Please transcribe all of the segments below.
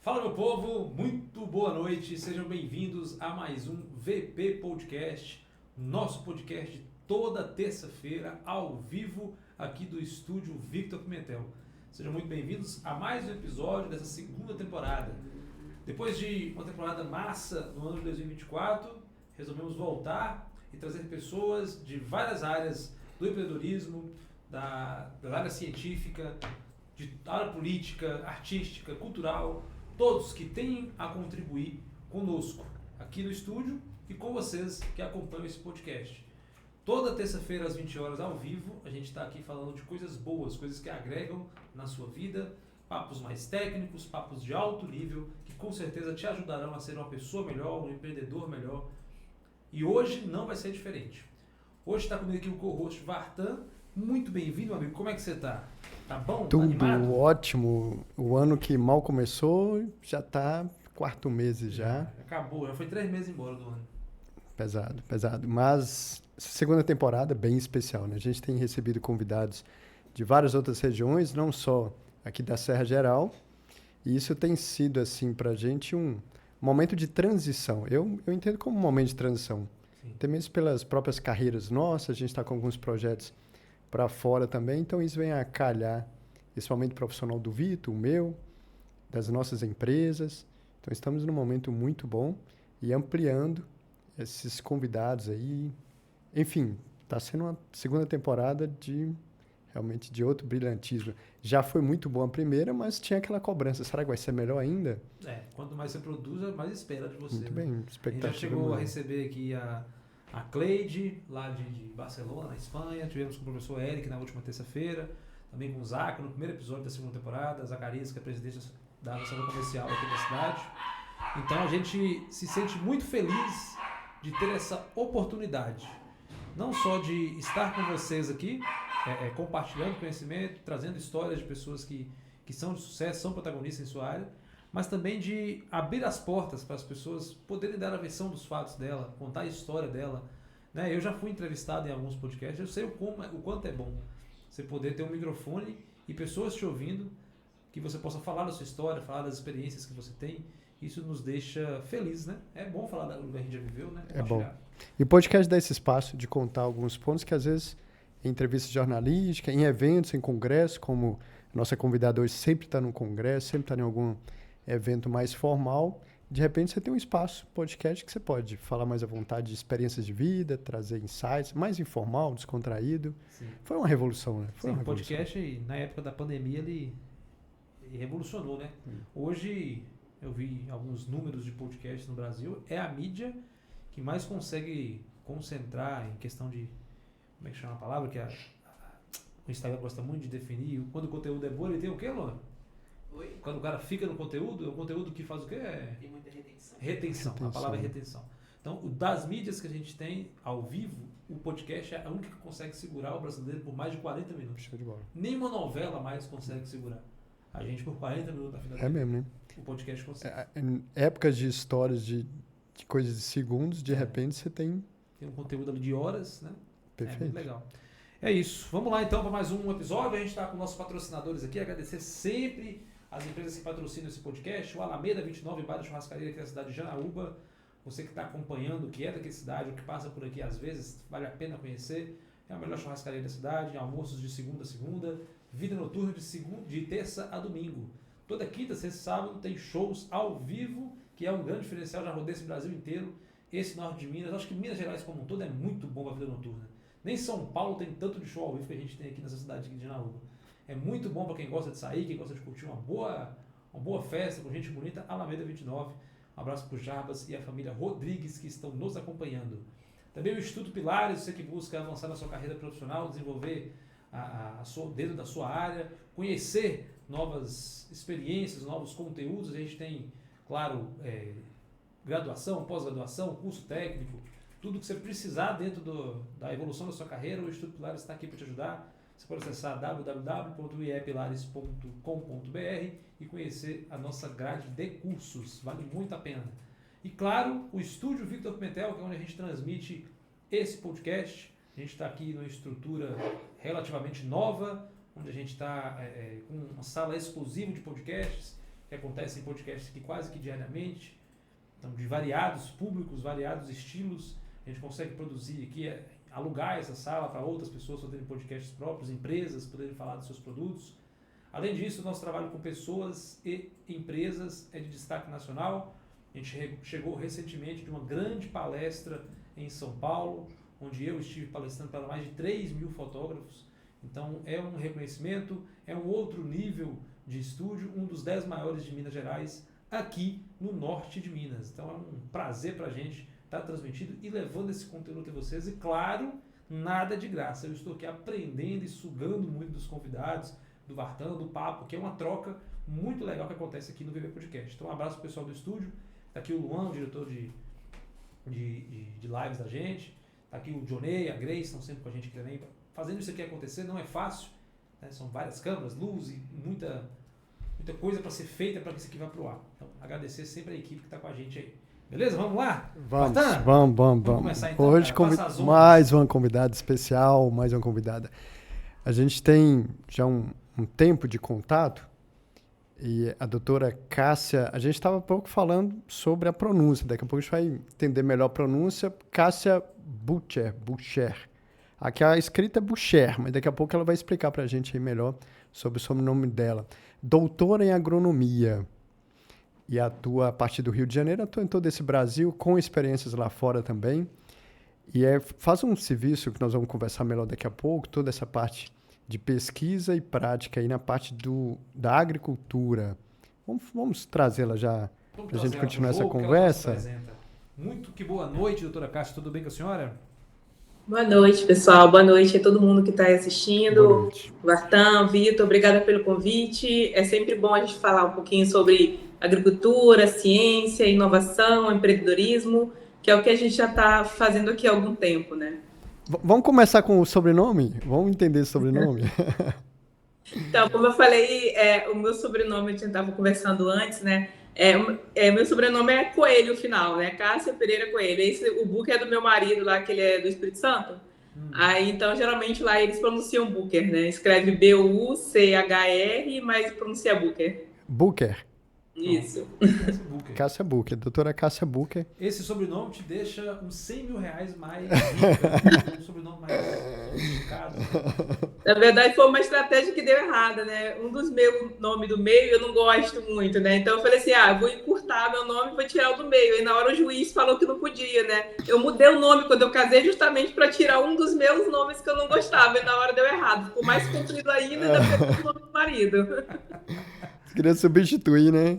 Fala, meu povo, muito boa noite, sejam bem-vindos a mais um VP Podcast, nosso podcast de toda terça-feira, ao vivo, aqui do estúdio Victor Pimentel. Sejam muito bem-vindos a mais um episódio dessa segunda temporada. Depois de uma temporada massa no ano de 2024, resolvemos voltar e trazer pessoas de várias áreas do empreendedorismo, da área científica, da área política, artística, cultural, todos que têm a contribuir conosco aqui no estúdio e com vocês que acompanham esse podcast. Toda terça-feira às 20 horas ao vivo, a gente está aqui falando de coisas boas, coisas que agregam na sua vida, papos mais técnicos, papos de alto nível, que com certeza te ajudarão a ser uma pessoa melhor, um empreendedor melhor. E hoje não vai ser diferente. Hoje está comigo aqui o co-host Vartan. Muito bem-vindo, meu amigo. Como é que você está? Tá bom? Tudo animado? ótimo. O ano que mal começou já está quarto mês já. Acabou, já foi 3 meses embora do ano. Pesado, pesado. Mas segunda temporada bem especial, né? A gente tem recebido convidados de várias outras regiões, não só aqui da Serra Geral. E isso tem sido, assim, para a gente um momento de transição. Eu entendo como um momento de transição. Sim. Até mesmo pelas próprias carreiras nossas, a gente está com alguns projetos para fora também, então isso vem a calhar esse momento profissional do Vitor, o meu, das nossas empresas. Então estamos num momento muito bom e ampliando esses convidados aí. Enfim, está sendo uma segunda temporada realmente de outro brilhantismo. Já foi muito boa a primeira, mas tinha aquela cobrança. Será que vai ser melhor ainda? Quanto mais você produz, mais espera de você. Muito né? bem, A expectativa. gente já chegou a receber aqui a Cleide, lá de Barcelona, na Espanha. Tivemos com o professor Eric na última terça-feira. Também com o Zaca no primeiro episódio da segunda temporada. Zacarias, que é presidente da Associação Comercial aqui da cidade. Então a gente se sente muito feliz de ter essa oportunidade. Não só de estar com vocês aqui, compartilhando conhecimento, trazendo histórias de pessoas que são de sucesso, são protagonistas em sua área, mas também de abrir as portas para as pessoas poderem dar a versão dos fatos dela, contar a história dela. Né? Eu já fui entrevistado em alguns podcasts, eu sei o quanto é bom você poder ter um microfone e pessoas te ouvindo, que você possa falar da sua história, falar das experiências que você tem. Isso nos deixa felizes, né? É bom falar do que a gente já viveu, né? É bom. E o podcast dá esse espaço de contar alguns pontos que às vezes em entrevistas jornalísticas, em eventos, em congressos, como a nossa convidada hoje sempre está num congresso, sempre está em algum evento mais formal, de repente você tem um espaço, podcast, que você pode falar mais à vontade de experiências de vida, trazer insights, mais informal, descontraído. Sim. Foi uma revolução, né? Sim, o podcast, na época da pandemia, ele revolucionou, né? Hoje, eu vi alguns números de podcasts no Brasil, é a mídia que mais consegue concentrar em questão de, como é que chama a palavra, que o Instagram gosta muito de definir, quando o conteúdo é bom, ele tem o quê, Luana? Oi? Quando o cara fica no conteúdo, é um conteúdo que faz o quê? Tem muita retenção. Retenção, a palavra é retenção. Então, das mídias que a gente tem ao vivo, o podcast é a única que consegue segurar o brasileiro por mais de 40 minutos. Show de bola. Nenhuma novela mais consegue segurar a gente por 40 minutos na final. É mesmo, né? O podcast consegue. Em épocas de histórias de coisas de segundos, de repente você tem... Tem um conteúdo ali de horas, né? Perfeito. É muito legal. É isso. Vamos lá então para mais um episódio. A gente está com nossos patrocinadores aqui. Agradecer sempre as empresas que patrocinam esse podcast. O Alameda 29, Bar da Churrascaria, aqui na cidade de Janaúba. Você que está acompanhando, que é daqui da cidade, ou que passa por aqui às vezes, vale a pena conhecer. É a melhor churrascaria da cidade. Almoços de segunda a segunda. Vida noturna de terça a domingo. Toda quinta, sexta e sábado tem shows ao vivo, que é um grande diferencial. Já rodei esse Brasil inteiro. Esse norte de Minas. Acho que Minas Gerais como um todo é muito bom para a vida noturna. Nem São Paulo tem tanto de show ao vivo que a gente tem aqui nessa cidade aqui de Janaúba. É muito bom para quem gosta de sair, quem gosta de curtir uma boa festa com gente bonita. Alameda 29. Um abraço para o Jarbas e a família Rodrigues que estão nos acompanhando. Também o Instituto Pilares, você que busca avançar na sua carreira profissional, desenvolver dentro da sua área, conhecer novas experiências, novos conteúdos. A gente tem, claro, graduação, pós-graduação, curso técnico, tudo que você precisar dentro da evolução da sua carreira. O Instituto Pilares está aqui para te ajudar. Você pode acessar www.iepilares.com.br e conhecer a nossa grade de cursos. Vale muito a pena. E claro, o estúdio Victor Pimentel, que é onde a gente transmite esse podcast. A gente está aqui numa estrutura relativamente nova, onde a gente está com uma sala exclusiva de podcasts, que acontecem em podcasts aqui quase que diariamente, então, de variados públicos, variados estilos. A gente consegue produzir aqui, alugar essa sala para outras pessoas fazerem podcasts próprios, empresas poderem falar dos seus produtos. Além disso, o nosso trabalho com pessoas e empresas é de destaque nacional. A gente chegou recentemente de uma grande palestra em São Paulo, onde eu estive palestrando para mais de 3 mil fotógrafos. Então, é um reconhecimento, é um outro nível de estúdio, um dos 10 maiores de Minas Gerais, aqui no norte de Minas. Então, é um prazer para a gente estar transmitindo e levando esse conteúdo até vocês. E, claro, nada de graça. Eu estou aqui aprendendo e sugando muito dos convidados, do Vartan, do papo, que é uma troca muito legal que acontece aqui no VB Podcast. Então, um abraço pro pessoal do estúdio. Está aqui o Luan, o diretor de lives da gente. Está aqui o Jonei, a Grace, estão sempre com a gente aqui também. Fazendo isso aqui acontecer não é fácil, né? São várias câmeras, luz e muita coisa para ser feita para que isso aqui vá pro ar. Então, agradecer sempre a equipe que está com a gente aí. Beleza? Vamos lá? Vamos começar então. Hoje mais uma convidada especial, mais uma convidada. A gente tem já um tempo de contato e a doutora Cássia, a gente estava há pouco falando sobre a pronúncia, daqui a pouco a gente vai entender melhor a pronúncia. Cássia Bucher. Aqui a escrita é Bucher, mas daqui a pouco ela vai explicar para a gente aí melhor sobre o sobrenome dela. Doutora em agronomia e atua a partir do Rio de Janeiro, atua em todo esse Brasil, com experiências lá fora também. E faz um serviço que nós vamos conversar melhor daqui a pouco, toda essa parte de pesquisa e prática aí na parte da agricultura. Vamos trazê-la já para a gente continuar essa conversa. Muito que boa noite, doutora Cássia. Tudo bem com a senhora? Boa noite, pessoal. Boa noite a todo mundo que está assistindo. Vartan, Vitor, obrigada pelo convite. É sempre bom a gente falar um pouquinho sobre agricultura, ciência, inovação, empreendedorismo, que é o que a gente já está fazendo aqui há algum tempo, né? Vamos começar com o sobrenome? Vamos entender o sobrenome? Então, como eu falei, o meu sobrenome, a gente estava conversando antes, né? Meu sobrenome é Coelho, final, né? Cássia Pereira Coelho. O Bucher é do meu marido lá, que ele é do Espírito Santo. Aí, então, geralmente lá eles pronunciam Bucher, né? Escreve B-U-C-H-R, mas pronuncia Bucher. Bucher. Isso. Cássia Bucher, doutora Cássia Bucher. Esse sobrenome te deixa uns 100 mil reais mais rica, um sobrenome mais sofisticado. Na verdade, foi uma estratégia que deu errada, né? Um dos meus nomes do meio eu não gosto muito, né? Então eu falei assim, vou encurtar meu nome e vou tirar o do meio. E na hora o juiz falou que não podia, né? Eu mudei o nome quando eu casei justamente para tirar um dos meus nomes que eu não gostava. E na hora deu errado. Ficou mais comprido ainda e ainda pegou o nome do marido. Você queria substituir, né?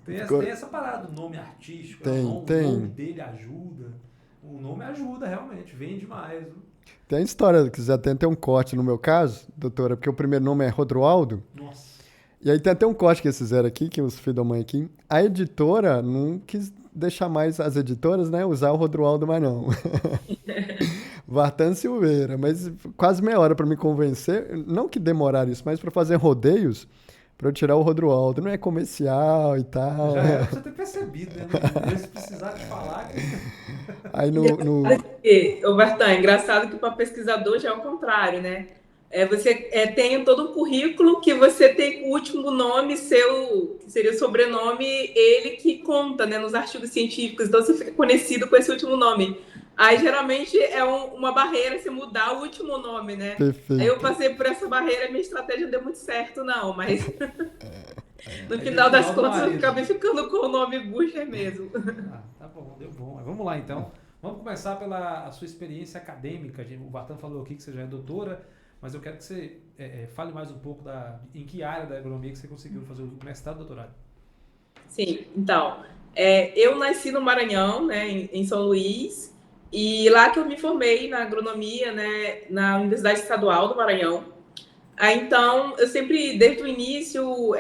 Tem essa parada, o nome artístico, tem. O nome dele ajuda. O nome ajuda, realmente, vende mais. Tem a história, que quiser até ter um corte no meu caso, doutora, porque o primeiro nome é Rodroaldo. Nossa. E aí tem até um corte que eles fizeram aqui, que os filhos da mãe aqui. A editora não quis deixar mais as editoras, né, usar o Rodroaldo, mas não. Vartan Silveira, mas quase meia hora para me convencer, não que demorar isso, mas para fazer rodeios, para eu tirar o Rodroaldo. Não é comercial e tal. Já era pra você ter percebido, né? Se precisar te falar. Aí Ô, Vartan, engraçado que para pesquisador já é o contrário, né? Você tem todo um currículo que você tem o último nome seu, que seria o sobrenome, ele que conta, né, nos artigos científicos, então você fica conhecido com esse último nome. Aí, geralmente, é uma barreira você mudar o último nome, né? Perfeito. Aí eu passei por essa barreira, minha estratégia não deu muito certo, não, mas no final das contas eu acabei ficando com o nome Bucher mesmo. Tá bom, deu bom. Mas vamos lá, então. Vamos começar pela sua experiência acadêmica. O Vartan falou aqui que você já é doutora, mas eu quero que você fale mais um pouco em que área da agronomia que você conseguiu fazer o mestrado e doutorado. Sim, então, eu nasci no Maranhão, né, em São Luís, e lá que eu me formei na agronomia, né, na Universidade Estadual do Maranhão. Aí, então, eu sempre, desde o início,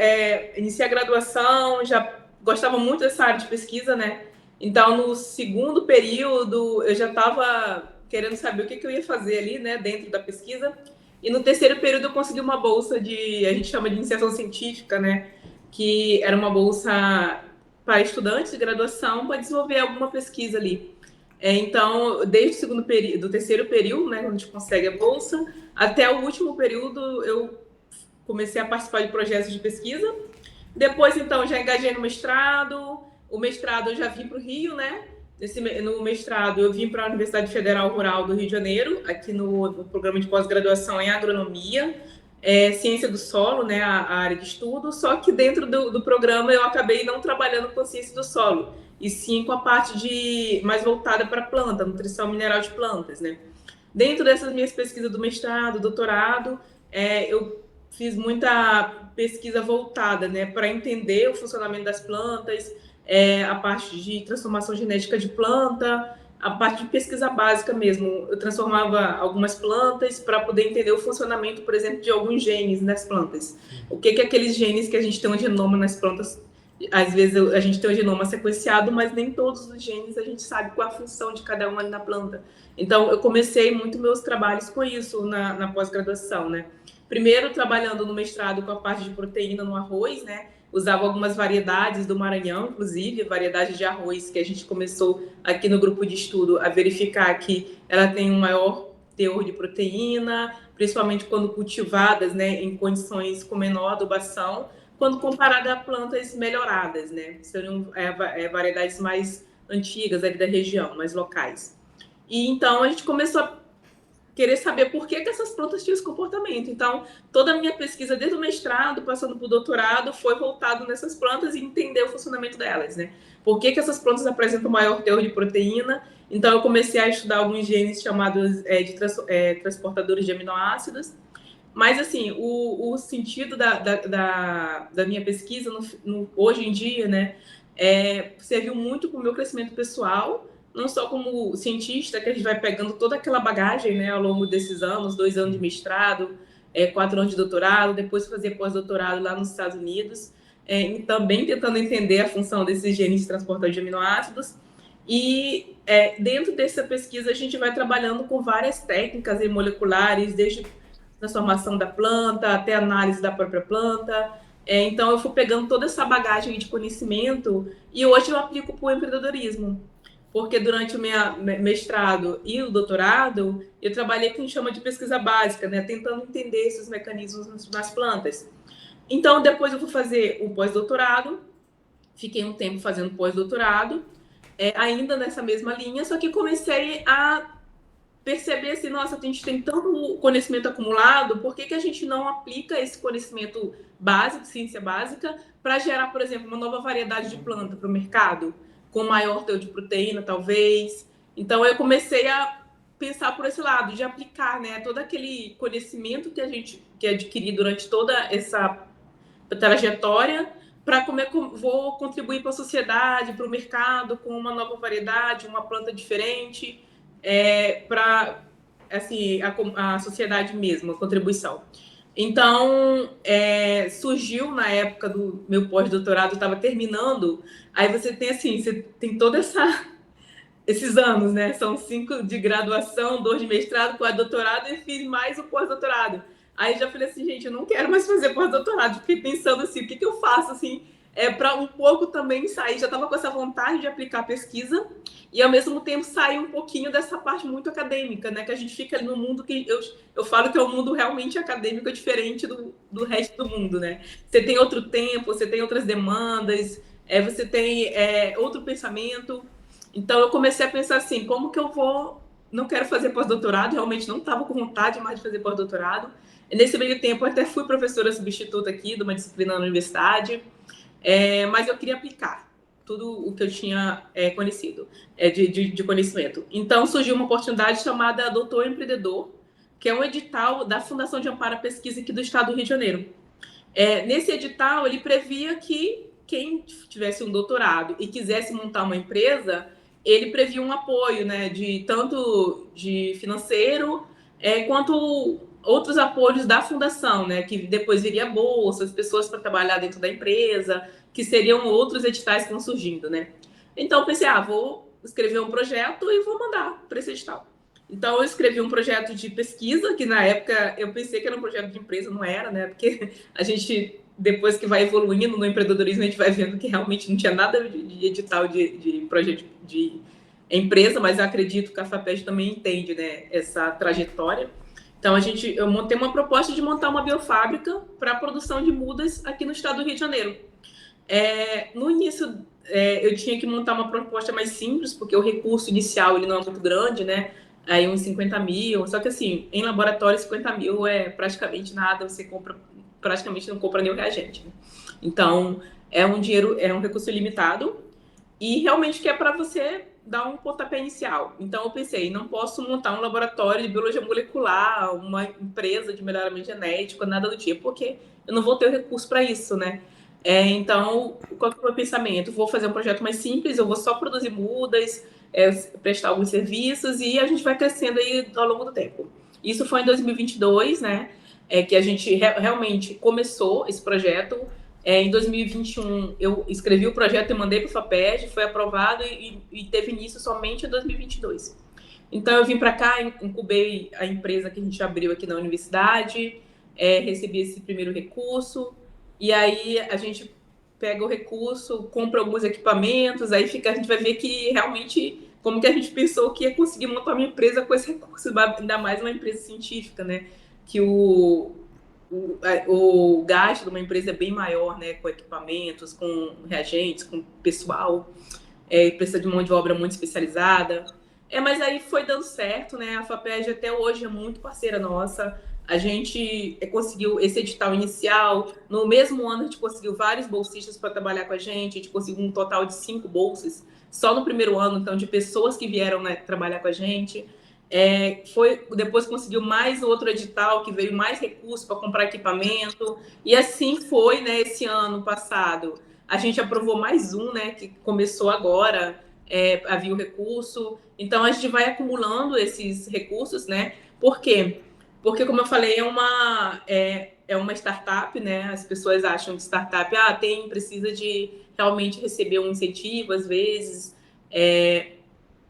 iniciei a graduação, já gostava muito dessa área de pesquisa, né? Então, no segundo período, eu já estava querendo saber o que eu ia fazer ali, né, dentro da pesquisa. E no terceiro período, eu consegui uma bolsa a gente chama de iniciação científica, né? Que era uma bolsa para estudantes de graduação para desenvolver alguma pesquisa ali. Então, desde do terceiro período, né, quando a gente consegue a bolsa, até o último período, eu comecei a participar de projetos de pesquisa. Depois, então, já engajei no mestrado. O mestrado eu já vim para o Rio, né? No mestrado, eu vim para a Universidade Federal Rural do Rio de Janeiro, aqui no programa de pós-graduação em agronomia, ciência do solo, né, a área de estudo, só que dentro do programa eu acabei não trabalhando com ciência do solo, e sim com a parte mais voltada para planta, nutrição mineral de plantas, né. Dentro dessas minhas pesquisas do mestrado, doutorado, eu fiz muita pesquisa voltada, né, para entender o funcionamento das plantas, a parte de transformação genética de planta, a parte de pesquisa básica mesmo. Eu transformava algumas plantas para poder entender o funcionamento, por exemplo, de alguns genes nas plantas. O que é aqueles genes que a gente tem um genoma nas plantas? Às vezes a gente tem um genoma sequenciado, mas nem todos os genes a gente sabe qual a função de cada um ali na planta. Então, eu comecei muito meus trabalhos com isso na pós-graduação, né? Primeiro, trabalhando no mestrado com a parte de proteína no arroz, né? Usava algumas variedades do Maranhão, inclusive, variedade de arroz que a gente começou aqui no grupo de estudo a verificar que ela tem um maior teor de proteína, principalmente quando cultivadas, né, em condições com menor adubação, quando comparada a plantas melhoradas, né? Seriam variedades mais antigas ali da região, mais locais. E então a gente começou a querer saber por que essas plantas tinham esse comportamento. Então, toda a minha pesquisa, desde o mestrado, passando para o doutorado, foi voltado nessas plantas e entender o funcionamento delas, né? Por que essas plantas apresentam maior teor de proteína? Então, eu comecei a estudar alguns genes chamados de transportadores de aminoácidos. Mas, assim, o sentido da minha pesquisa, hoje em dia, né, serviu muito para o meu crescimento pessoal, não só como cientista, que a gente vai pegando toda aquela bagagem, né, ao longo desses anos, 2 anos de mestrado, 4 anos de doutorado, depois fazer pós-doutorado lá nos Estados Unidos, e também tentando entender a função desses genes transportadores de aminoácidos. E dentro dessa pesquisa a gente vai trabalhando com várias técnicas moleculares, desde transformação da planta até análise da própria planta. Então eu fui pegando toda essa bagagem de conhecimento e hoje eu aplico para o empreendedorismo. Porque durante o meu mestrado e o doutorado, eu trabalhei com o que a gente chama de pesquisa básica, né? Tentando entender esses mecanismos nas plantas. Então, depois eu fui fazer o pós-doutorado, fiquei um tempo fazendo pós-doutorado, ainda nessa mesma linha, só que comecei a perceber assim, nossa, a gente tem tanto conhecimento acumulado, por que a gente não aplica esse conhecimento básico, ciência básica, para gerar, por exemplo, uma nova variedade de planta para o mercado? Com maior teor de proteína, talvez. Então, eu comecei a pensar por esse lado, de aplicar, né, todo aquele conhecimento que adquiri durante toda essa trajetória, para como vou contribuir para a sociedade, para o mercado, com uma nova variedade, uma planta diferente, para assim, a sociedade mesmo, a contribuição. Então, surgiu na época do meu pós-doutorado, eu estava terminando, aí você tem toda esses anos, né? São 5 de graduação, 2 de mestrado, 4 de doutorado, e fiz mais o pós-doutorado. Aí já falei assim, gente, eu não quero mais fazer pós-doutorado. Fiquei pensando assim, o que eu faço, assim, para um pouco também sair. Já estava com essa vontade de aplicar a pesquisa e, ao mesmo tempo, sair um pouquinho dessa parte muito acadêmica, né? Que a gente fica ali no mundo que eu falo que é um mundo realmente acadêmico, diferente do resto do mundo, né? Você tem outro tempo, você tem outras demandas, você tem outro pensamento. Então, eu comecei a pensar assim, como que eu vou... Não quero fazer pós-doutorado, realmente não estava com vontade mais de fazer pós-doutorado. Nesse meio tempo, eu até fui professora substituta aqui de uma disciplina na universidade, mas eu queria aplicar tudo o que eu tinha conhecido, de conhecimento. Então, surgiu uma oportunidade chamada Doutor Empreendedor, que é um edital da Fundação de Amparo à Pesquisa aqui do estado do Rio de Janeiro. Nesse edital, ele previa que quem tivesse um doutorado e quisesse montar uma empresa, ele previa um apoio, né, tanto de financeiro, quanto outros apoios da fundação, né, que depois viria bolsas, pessoas para trabalhar dentro da empresa, que seriam outros editais que vão surgindo, né. Então, eu pensei, vou escrever um projeto e vou mandar para esse edital. Então, eu escrevi um projeto de pesquisa, que na época eu pensei que era um projeto de empresa, não era, né, porque a gente, depois que vai evoluindo no empreendedorismo, a gente vai vendo que realmente não tinha nada de edital de projeto de empresa, mas eu acredito que a FAPESP também entende, né, essa trajetória. Então, eu montei uma proposta de montar uma biofábrica para a produção de mudas aqui no estado do Rio de Janeiro. No início, eu tinha que montar uma proposta mais simples, porque o recurso inicial ele não é muito grande, né? Aí uns 50 mil. Só que assim, em laboratório, 50 mil é praticamente nada, você compra, praticamente não compra nenhum reagente. Né? Então, é um recurso limitado e realmente que é para você dar um pontapé inicial. Então, eu pensei, não posso montar um laboratório de biologia molecular, uma empresa de melhoramento genético, nada do tipo, porque eu não vou ter o recurso para isso, né? Então, qual que é o meu pensamento? Vou fazer um projeto mais simples, eu vou só produzir mudas, prestar alguns serviços e a gente vai crescendo aí ao longo do tempo. Isso foi em 2022, né? Que a gente realmente começou esse projeto. Em 2021, eu escrevi o projeto e mandei para o FAPESD, foi aprovado e teve início somente em 2022. Então, eu vim para cá, incubei a empresa que a gente abriu aqui na universidade, recebi esse primeiro recurso, e aí a gente pega o recurso, compra alguns equipamentos, aí a gente vai ver que realmente, como que a gente pensou que ia conseguir montar uma empresa com esse recurso, ainda mais uma empresa científica, né? Que o gasto de uma empresa é bem maior, né? Com equipamentos, com reagentes, com pessoal, precisa de mão de obra muito especializada. Mas aí foi dando certo, né? A FAPESD até hoje é muito parceira nossa. A gente conseguiu esse edital inicial. No mesmo ano, a gente conseguiu vários bolsistas para trabalhar com a gente conseguiu um total de 5 bolsas só no primeiro ano, então, de pessoas que vieram, né, trabalhar com a gente. Depois conseguiu mais outro edital, que veio mais recursos para comprar equipamento. E assim foi, né, esse ano passado. A gente aprovou mais um, né, que começou agora, havia o recurso. Então, a gente vai acumulando esses recursos, né? Por quê? Porque, como eu falei, é uma startup, né? As pessoas acham que startup, precisa de realmente receber um incentivo, às vezes,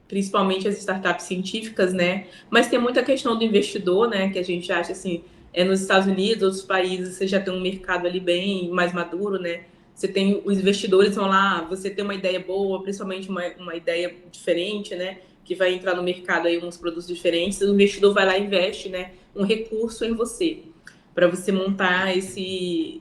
principalmente as startups científicas, né? Mas tem muita questão do investidor, né? Que a gente acha, assim, nos Estados Unidos, outros países, você já tem um mercado ali bem mais maduro, né? Você tem os investidores vão lá, você tem uma ideia boa, principalmente uma ideia diferente, né? Que vai entrar no mercado aí uns produtos diferentes, o investidor vai lá e investe, né? Um recurso em você, para você montar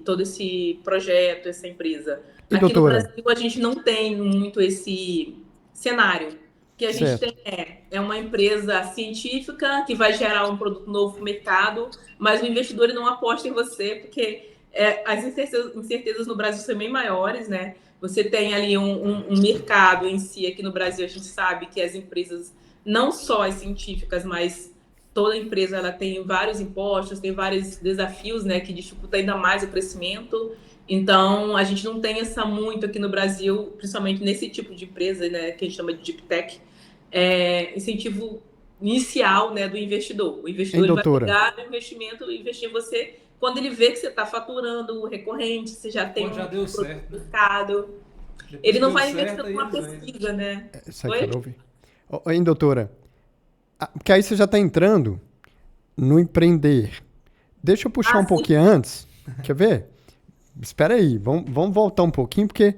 todo esse projeto, essa empresa. E Aqui no doutora, Brasil, a gente não tem muito esse cenário. O que a gente certo. tem é uma empresa científica que vai gerar um produto novo no mercado, mas o investidor ele não aposta em você, porque as incertezas no Brasil são bem maiores, né? Você tem ali um mercado em si, aqui no Brasil a gente sabe que as empresas, não só as científicas, mas toda empresa ela tem vários impostos, tem vários desafios, né, que dificultam ainda mais o crescimento. Então, a gente não tem essa muito aqui no Brasil, principalmente nesse tipo de empresa, né, que a gente chama de Deep Tech, incentivo inicial, né, do investidor. O investidor Hein, ele vai doutora? pegar o investimento e investir em você quando ele vê que você está faturando recorrente, você já tem Quando já deu certo, né? mercado. Depois Ele que não deu vai certo, investir aí numa eles vêm. pesquisa, né? Sai, Oi? quero ouvir. Hein, doutora? Porque aí você já está entrando no empreender. Deixa eu puxar um Sim. pouquinho antes. Quer ver? Espera aí, vamos voltar um pouquinho, porque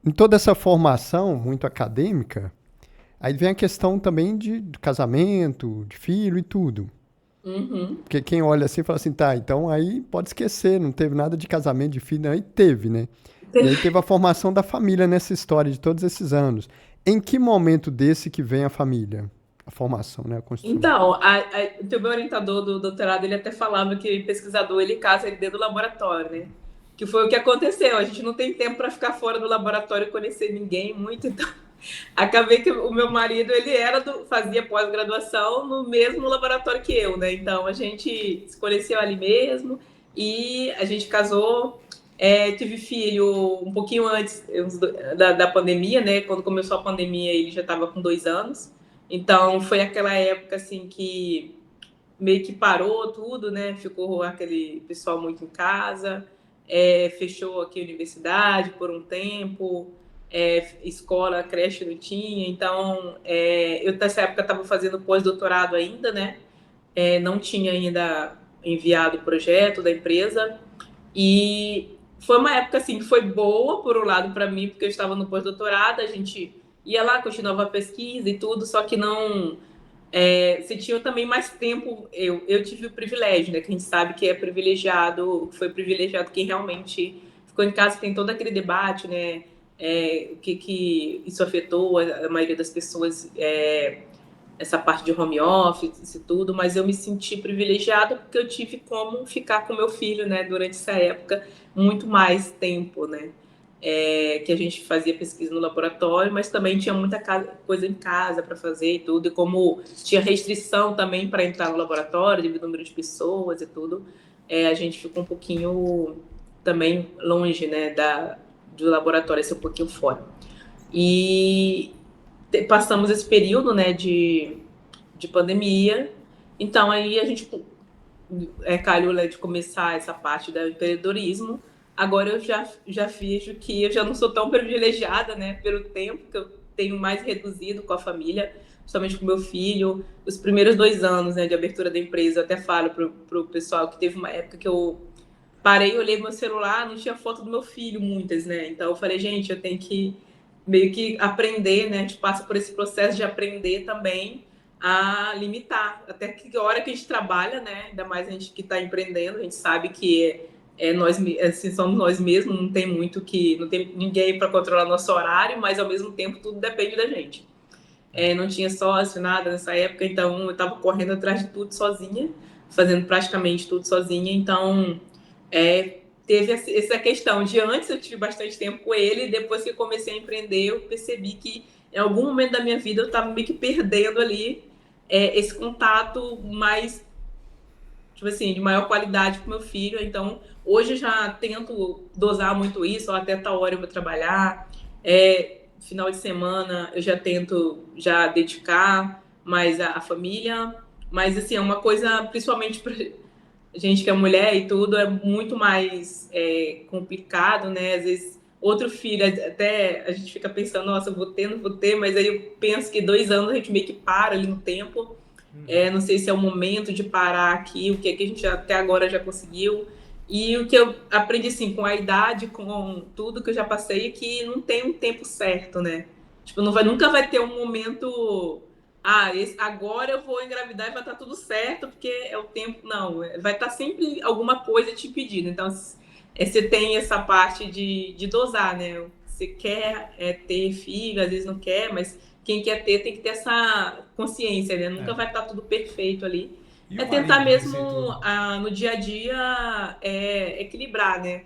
em toda essa formação muito acadêmica, aí vem a questão também de casamento, de filho e tudo. Uhum. Porque quem olha assim fala assim, tá, então aí pode esquecer, não teve nada de casamento, de filho, aí teve, né? E aí teve a formação da família nessa história de todos esses anos. Em que momento desse que vem a família? A formação, né? A construção. Então, o meu orientador do doutorado, ele até falava que pesquisador, ele casa ele dentro do laboratório, né? Que foi o que aconteceu. A gente não tem tempo para ficar fora do laboratório e conhecer ninguém muito, então acabei que o meu marido, ele fazia pós-graduação no mesmo laboratório que eu, né? Então, a gente se conheceu ali mesmo e a gente casou. Tive filho um pouquinho antes da pandemia, né? Quando começou a pandemia, ele já estava com 2 anos. Então, foi aquela época, assim, que meio que parou tudo, né? Ficou aquele pessoal muito em casa, fechou aqui a universidade por um tempo, escola, creche não tinha. Então, eu nessa época estava fazendo pós-doutorado ainda, né? Não tinha ainda enviado o projeto da empresa. E foi uma época, assim, que foi boa, por um lado, para mim, porque eu estava no pós-doutorado, a gente ia lá, continuava a pesquisa e tudo, só que não... você tinha também mais tempo. Eu tive o privilégio, né? Que a gente sabe que é privilegiado, foi privilegiado quem realmente ficou em casa, tem todo aquele debate, né? O que isso afetou a maioria das pessoas, essa parte de home office e tudo, mas eu me senti privilegiada porque eu tive como ficar com meu filho, né, durante essa época, muito mais tempo, né, que a gente fazia pesquisa no laboratório, mas também tinha muita coisa em casa para fazer e tudo, e como tinha restrição também para entrar no laboratório, devido ao número de pessoas e tudo, a gente ficou um pouquinho também longe, né, do laboratório, assim, um pouquinho fora. E passamos esse período, né, de pandemia, então aí a gente calhou, né, de começar essa parte do empreendedorismo. Agora eu já vejo que eu já não sou tão privilegiada, né, pelo tempo que eu tenho mais reduzido com a família, principalmente com meu filho. Os primeiros 2 anos, né, de abertura da empresa, eu até falo pro pessoal que teve uma época que eu parei, olhei meu celular, não tinha foto do meu filho, muitas, né, então eu falei, gente, eu tenho que meio que aprender, né, a gente passa por esse processo de aprender também a limitar, até que a hora que a gente trabalha, né, ainda mais a gente que está empreendendo, a gente sabe que nós, assim, somos nós mesmos, não tem ninguém para controlar nosso horário, mas ao mesmo tempo tudo depende da gente. Não tinha sócio, nada nessa época, então eu estava correndo atrás de tudo sozinha, fazendo praticamente tudo sozinha, então teve essa questão de antes eu tive bastante tempo com ele, e depois que eu comecei a empreender, eu percebi que em algum momento da minha vida eu estava meio que perdendo ali esse contato mais, tipo assim, de maior qualidade com meu filho. Então, hoje eu já tento dosar muito isso, ó, até tal hora eu vou trabalhar, final de semana eu já tento já dedicar mais à família, mas assim, é uma coisa, principalmente para gente que é mulher e tudo, é muito mais complicado, né? Às vezes, outro filho, até a gente fica pensando, nossa, eu vou ter, não vou ter, mas aí eu penso que 2 anos a gente meio que para ali no tempo. Não sei se é o momento de parar aqui, o que a gente até agora já conseguiu. E o que eu aprendi, assim, com a idade, com tudo que eu já passei, é que não tem um tempo certo, né? Tipo, nunca vai ter um momento... agora eu vou engravidar e vai estar tudo certo, porque é o tempo... Não, vai estar sempre alguma coisa te pedindo. Então, você tem essa parte de dosar, né? Você quer ter filho, às vezes não quer, mas quem quer ter tem que ter essa consciência, né? Nunca vai estar tudo perfeito ali. Tentar mesmo, no dia a dia, equilibrar, né?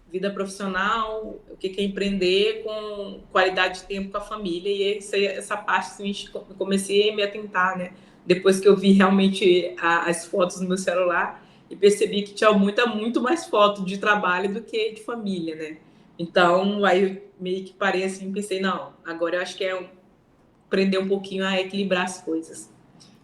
Vida profissional, o que é empreender com qualidade de tempo com a família, e essa parte assim, comecei a me atentar, né? Depois que eu vi realmente as fotos no meu celular e percebi que tinha muito mais foto de trabalho do que de família, né? Então, aí eu meio que parei assim, pensei, não, agora eu acho que aprender um pouquinho a equilibrar as coisas.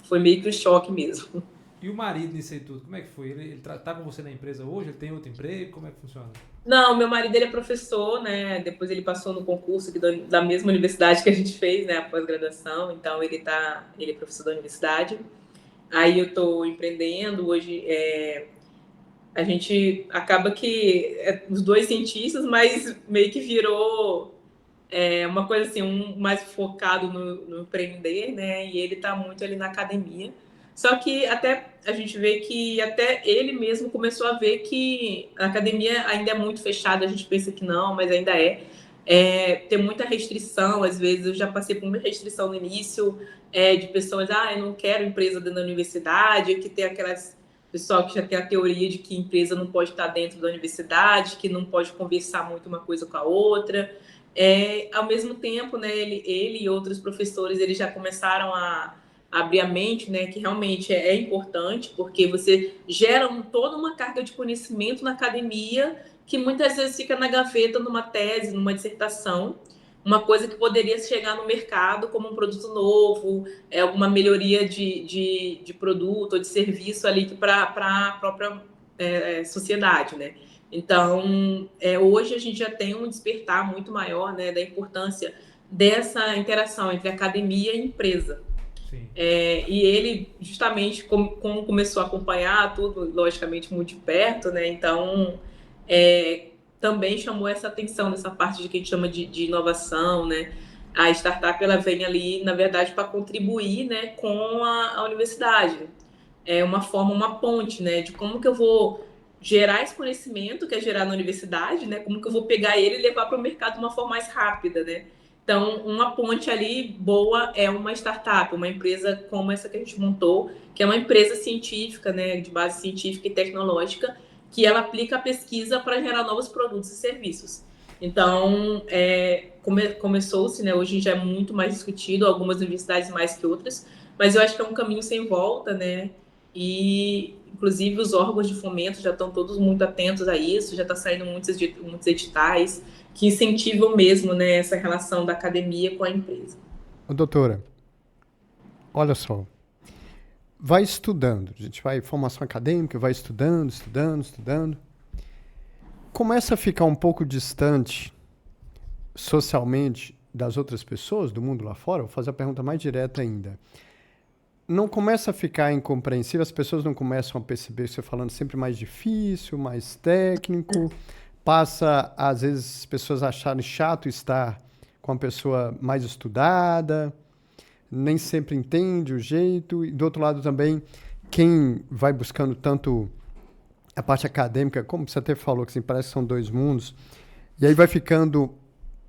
Foi meio que um choque mesmo. E o marido nisso aí tudo, como é que foi? Ele tá com você na empresa hoje? Ele tem outro emprego? Como é que funciona? Não, meu marido ele é professor, né? Depois ele passou no concurso da mesma universidade que a gente fez, né? A pós-graduação. Então ele é professor da universidade. Aí eu estou empreendendo. Hoje a gente acaba que os 2 cientistas, mas meio que virou uma coisa assim, um mais focado no empreender, né? E ele está muito ali na academia. Só que até a gente vê que até ele mesmo começou a ver que a academia ainda é muito fechada, a gente pensa que não, mas ainda tem muita restrição, às vezes eu já passei por muita restrição no início, de pessoas, eu não quero empresa dentro da universidade, que tem aquelas pessoal que já tem a teoria de que empresa não pode estar dentro da universidade, que não pode conversar muito uma coisa com a outra. Ao mesmo tempo, né, ele e outros professores, eles já começaram a abrir a mente, né, que realmente é importante, porque você gera toda uma carga de conhecimento na academia que muitas vezes fica na gaveta numa tese, numa dissertação, uma coisa que poderia chegar no mercado como um produto novo, alguma melhoria de produto ou de serviço ali para a própria sociedade, né? Então, hoje a gente já tem um despertar muito maior, né, da importância dessa interação entre academia e empresa. E ele, justamente, como começou a acompanhar tudo, logicamente, muito de perto, né? Então, também chamou essa atenção nessa parte de que a gente chama de inovação, né? A startup, ela vem ali, na verdade, para contribuir, né, com a universidade. É uma forma, uma ponte, né? De como que eu vou gerar esse conhecimento que é gerar na universidade, né? Como que eu vou pegar ele e levar para o mercado de uma forma mais rápida, né? Então, uma ponte ali boa é uma startup, uma empresa como essa que a gente montou, que é uma empresa científica, né, de base científica e tecnológica, que ela aplica a pesquisa para gerar novos produtos e serviços. Então, começou-se, né, hoje já é muito mais discutido, algumas universidades mais que outras, mas eu acho que é um caminho sem volta, né? E, inclusive, os órgãos de fomento já estão todos muito atentos a isso, já está saindo muitos editais que incentivam mesmo, né, essa relação da academia com a empresa. Ô, doutora, olha só, vai estudando, a gente vai formação acadêmica, vai estudando, começa a ficar um pouco distante socialmente das outras pessoas, do mundo lá fora. Vou fazer a pergunta mais direta ainda. Não começa a ficar incompreensível, as pessoas não começam a perceber você falando sempre mais difícil, mais técnico, passa, às vezes, as pessoas acharem chato estar com uma pessoa mais estudada, nem sempre entende o jeito, e do outro lado também, quem vai buscando tanto a parte acadêmica, como você até falou, que assim, parece que são dois mundos, e aí vai ficando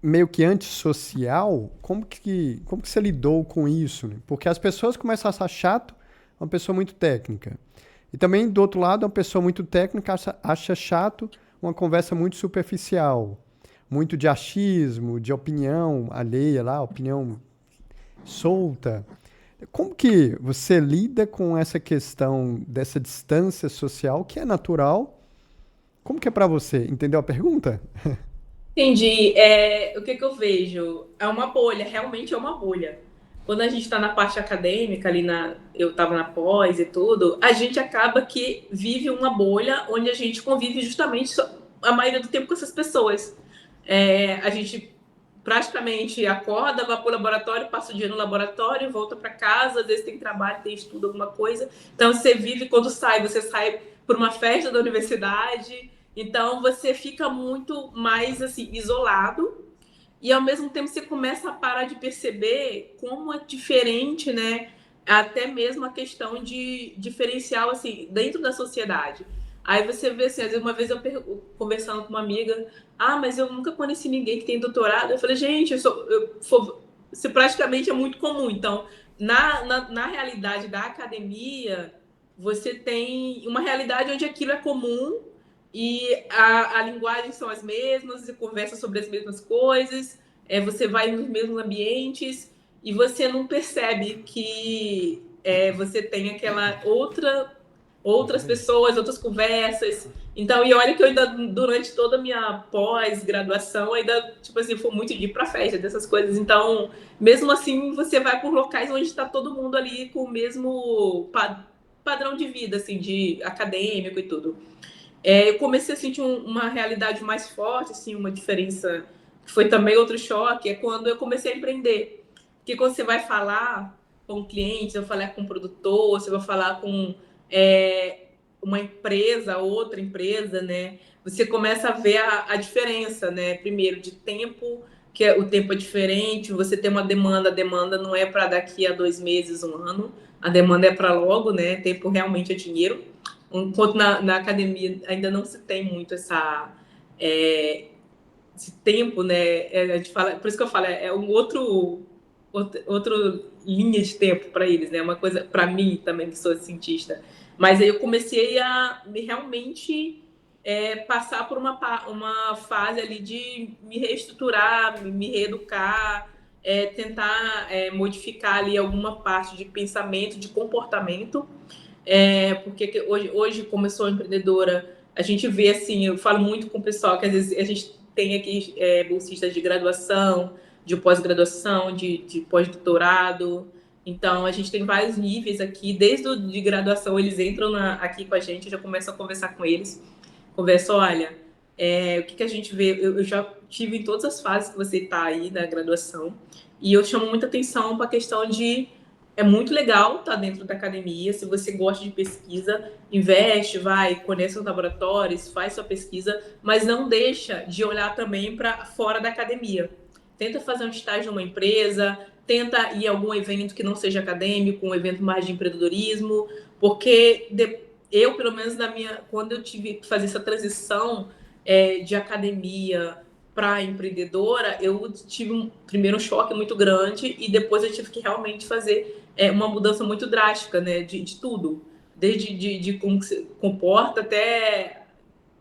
meio que antissocial. Como que você lidou com isso, né? Porque as pessoas começam a achar chato uma pessoa muito técnica. E também, do outro lado, uma pessoa muito técnica acha chato uma conversa muito superficial, muito de achismo, de opinião alheia lá, opinião solta. Como que você lida com essa questão dessa distância social, que é natural? Como que é para você? Entendeu a pergunta? Entendi. O que eu vejo? É uma bolha, realmente é uma bolha. Quando a gente está na parte acadêmica, eu estava na pós e tudo, a gente acaba que vive uma bolha onde a gente convive justamente a maioria do tempo com essas pessoas. A gente praticamente acorda, vai para o laboratório, passa o dia no laboratório, volta para casa, às vezes tem trabalho, tem estudo, alguma coisa. Então, você vive, quando você sai por uma festa da universidade, então você fica muito mais assim, isolado, e ao mesmo tempo você começa a parar de perceber como é diferente, né? Até mesmo a questão de diferencial assim, dentro da sociedade. Aí você vê assim, às vezes, uma vez eu conversando com uma amiga, mas eu nunca conheci ninguém que tem doutorado. Eu falei, gente, isso praticamente é muito comum. Então, na realidade da academia, você tem uma realidade onde aquilo é comum e a linguagem são as mesmas, você conversa sobre as mesmas coisas, você vai nos mesmos ambientes e você não percebe que você tem aquela outras pessoas, outras conversas. Então, e olha que eu ainda, durante toda a minha pós-graduação, ainda, tipo assim, fui muito de ir pra festa, dessas coisas. Então, mesmo assim, você vai por locais onde está todo mundo ali com o mesmo padrão de vida, assim, de acadêmico e tudo. Eu comecei a sentir uma realidade mais forte, assim, uma diferença, que foi também outro choque, é quando eu comecei a empreender. Porque quando você vai falar com clientes, você vai falar com um produtor, você vai falar com uma empresa, outra empresa, né? Você começa a ver a diferença, né? Primeiro, de tempo, que o tempo é diferente, você tem uma demanda, a demanda não é para daqui a 2 meses, 1 ano, a demanda é para logo, né? Tempo realmente é dinheiro. Enquanto na academia ainda não se tem muito esse tempo, né? A gente fala, por isso que eu falo, é um outro linha de tempo para eles, né? Uma coisa para mim também, que sou cientista. Mas aí eu comecei a realmente passar por uma fase ali de me reestruturar, me reeducar, tentar modificar ali alguma parte de pensamento, de comportamento, porque hoje, como eu sou empreendedora, a gente vê assim, eu falo muito com o pessoal que às vezes a gente tem aqui bolsistas de graduação, de pós-graduação, de pós-doutorado. Então, a gente tem vários níveis aqui, desde de graduação, eles entram aqui com a gente, eu já começo a conversar com eles. Converso, olha, o que a gente vê, eu já tive em todas as fases que você está aí na graduação, e eu chamo muita atenção para a questão de, é muito legal estar dentro da academia, se você gosta de pesquisa, investe, vai, conhece os laboratórios, faz sua pesquisa, mas não deixa de olhar também para fora da academia. Tenta fazer um estágio numa empresa, tenta ir a algum evento que não seja acadêmico, um evento mais de empreendedorismo, porque eu, pelo menos quando eu tive que fazer essa transição de academia para empreendedora, eu tive primeiro um choque muito grande e depois eu tive que realmente fazer uma mudança muito drástica, né, de tudo, desde de como que se comporta até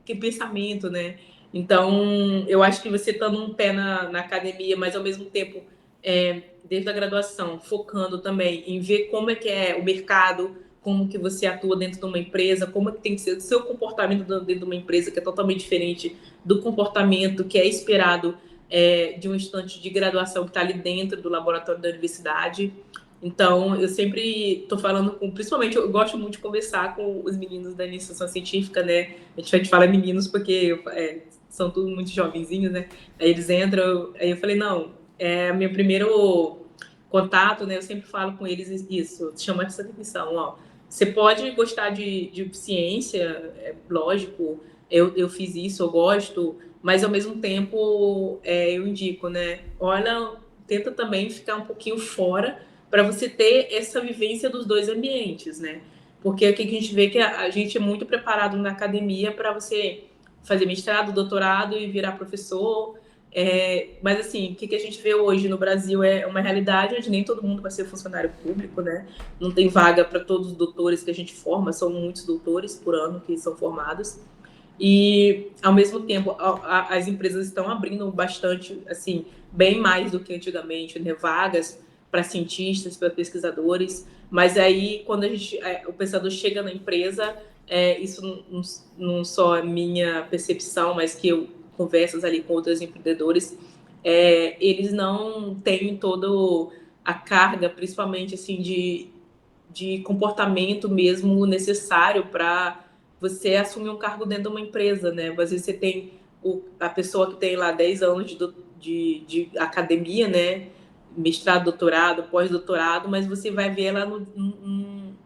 que pensamento, né? Então, eu acho que você estando um pé na academia, mas ao mesmo tempo, desde a graduação, focando também em ver como é que é o mercado, como que você atua dentro de uma empresa, como é que tem que ser o seu comportamento dentro de uma empresa, que é totalmente diferente do comportamento que é esperado de um estudante de graduação que está ali dentro do laboratório da universidade. Então, eu sempre estou falando principalmente, eu gosto muito de conversar com os meninos da iniciação científica, né? A gente fala meninos porque são todos muito jovenzinhos, né? Aí eles entram, aí eu falei, não, meu primeiro contato, né? Eu sempre falo com eles isso, chama essa atenção, ó. Você pode gostar de ciência, lógico, eu fiz isso, eu gosto, mas ao mesmo tempo eu indico, né? Olha, tenta também ficar um pouquinho fora para você ter essa vivência dos dois ambientes, né? Porque aqui a gente vê que a gente é muito preparado na academia para você fazer mestrado, doutorado e virar professor. Mas, assim, o que a gente vê hoje no Brasil é uma realidade onde nem todo mundo vai ser funcionário público, né? Não tem vaga para todos os doutores que a gente forma, são muitos doutores por ano que são formados. E, ao mesmo tempo, as empresas estão abrindo bastante, assim, bem mais do que antigamente, né? Vagas para cientistas, para pesquisadores, mas aí quando o pensador chega na empresa, isso não só é minha percepção, mas que eu conversas ali com outros empreendedores, eles não têm toda a carga, principalmente assim de comportamento mesmo necessário para você assumir um cargo dentro de uma empresa, né? Às vezes você tem a pessoa que tem lá 10 anos de academia, né? Mestrado, doutorado, pós-doutorado, mas você vai ver ela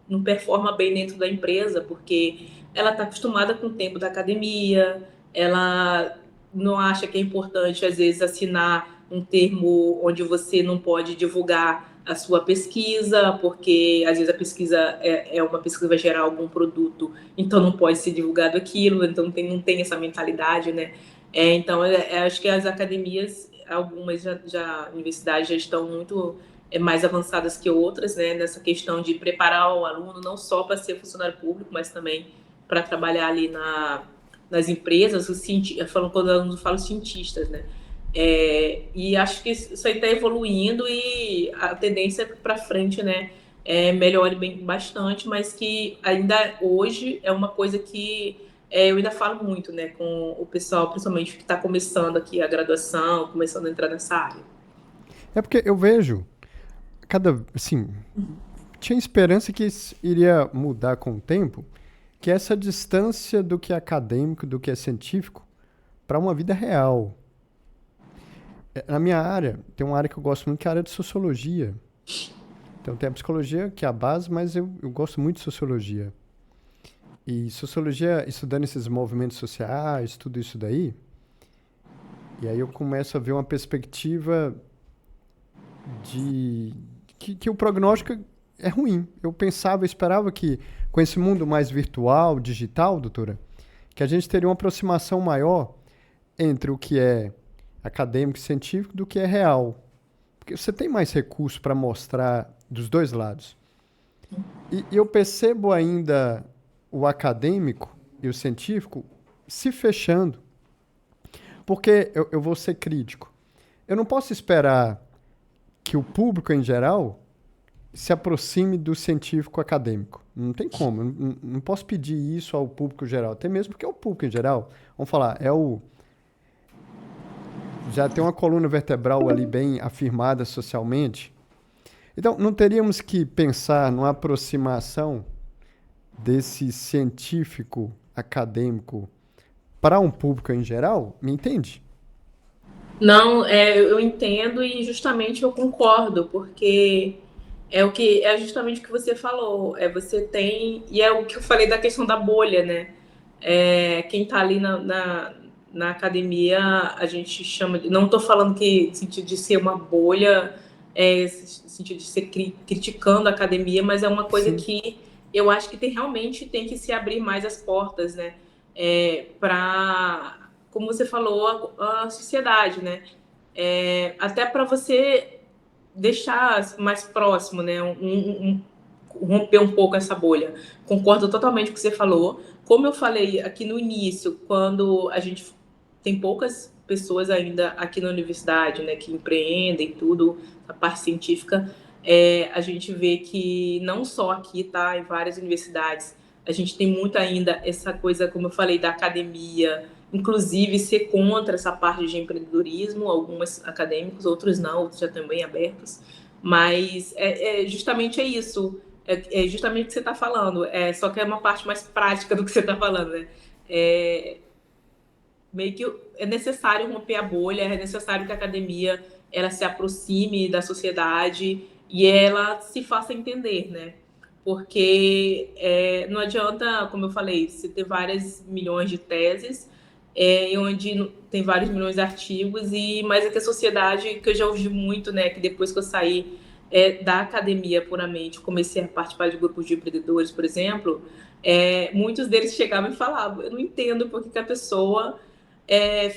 não performa bem dentro da empresa, porque ela está acostumada com o tempo da academia, ela não acha que é importante, às vezes, assinar um termo onde você não pode divulgar a sua pesquisa, porque, às vezes, a pesquisa é uma pesquisa que vai gerar algum produto, então não pode ser divulgado aquilo, então não tem essa mentalidade, né? Então, acho que as academias, algumas universidades já estão muito mais avançadas que outras, né, nessa questão de preparar o aluno não só para ser funcionário público, mas também para trabalhar ali nas empresas, quando eu falo cientistas, né, e acho que isso aí está evoluindo e a tendência para frente, né, melhore bastante, mas que ainda hoje é uma coisa que eu ainda falo muito, né, com o pessoal, principalmente que está começando aqui a graduação, começando a entrar nessa área. É porque eu vejo tinha esperança que isso iria mudar com o tempo, que essa distância do que é acadêmico, do que é científico, para uma vida real. Na minha área, tem uma área que eu gosto muito, que é a área de sociologia. Então tem a psicologia, que é a base, mas eu gosto muito de sociologia. E sociologia, estudando esses movimentos sociais, tudo isso daí, e aí eu começo a ver uma perspectiva que o prognóstico é ruim. Eu esperava que com esse mundo mais virtual, digital, doutora, que a gente teria uma aproximação maior entre o que é acadêmico e científico do que é real. Porque você tem mais recursos para mostrar dos dois lados. E eu percebo ainda o acadêmico e o científico se fechando. Porque eu vou ser crítico. Eu não posso esperar que o público em geral se aproxime do científico acadêmico. Não tem como. Não posso pedir isso ao público geral. Até mesmo porque é o público em geral. Vamos falar, já tem uma coluna vertebral ali bem afirmada socialmente. Então, não teríamos que pensar numa aproximação desse científico acadêmico para um público em geral? Me entende? Não, eu entendo e justamente eu concordo, porque é justamente o que você falou. Você tem, e é o que eu falei da questão da bolha, né? Quem está ali na academia, a gente chama de. Não estou falando que no sentido de ser uma bolha, no sentido de ser criticando a academia, mas é uma coisa Sim. que eu acho que realmente tem que se abrir mais as portas, né? Para, como você falou, a sociedade, né? Até para você deixar mais próximo, né? Romper um pouco essa bolha. Concordo totalmente com o que você falou. Como eu falei aqui no início, quando a gente tem poucas pessoas ainda aqui na universidade, né, que empreendem tudo, a parte científica, a gente vê que não só aqui, tá, em várias universidades, a gente tem muito ainda essa coisa, como eu falei, da academia, inclusive ser contra essa parte de empreendedorismo, alguns acadêmicos, outros não, outros já também abertos, mas justamente isso, justamente o que você está falando, só que é uma parte mais prática do que você está falando, né? Meio que é necessário romper a bolha, é necessário que a academia ela se aproxime da sociedade e ela se faça entender, né? Porque não adianta, como eu falei, você ter várias milhões de teses, onde tem vários milhões de artigos, mas é que a sociedade, que eu já ouvi muito, né, que depois que eu saí da academia puramente, comecei a participar de grupos de empreendedores, por exemplo, muitos deles chegavam e falavam, eu não entendo por que a pessoa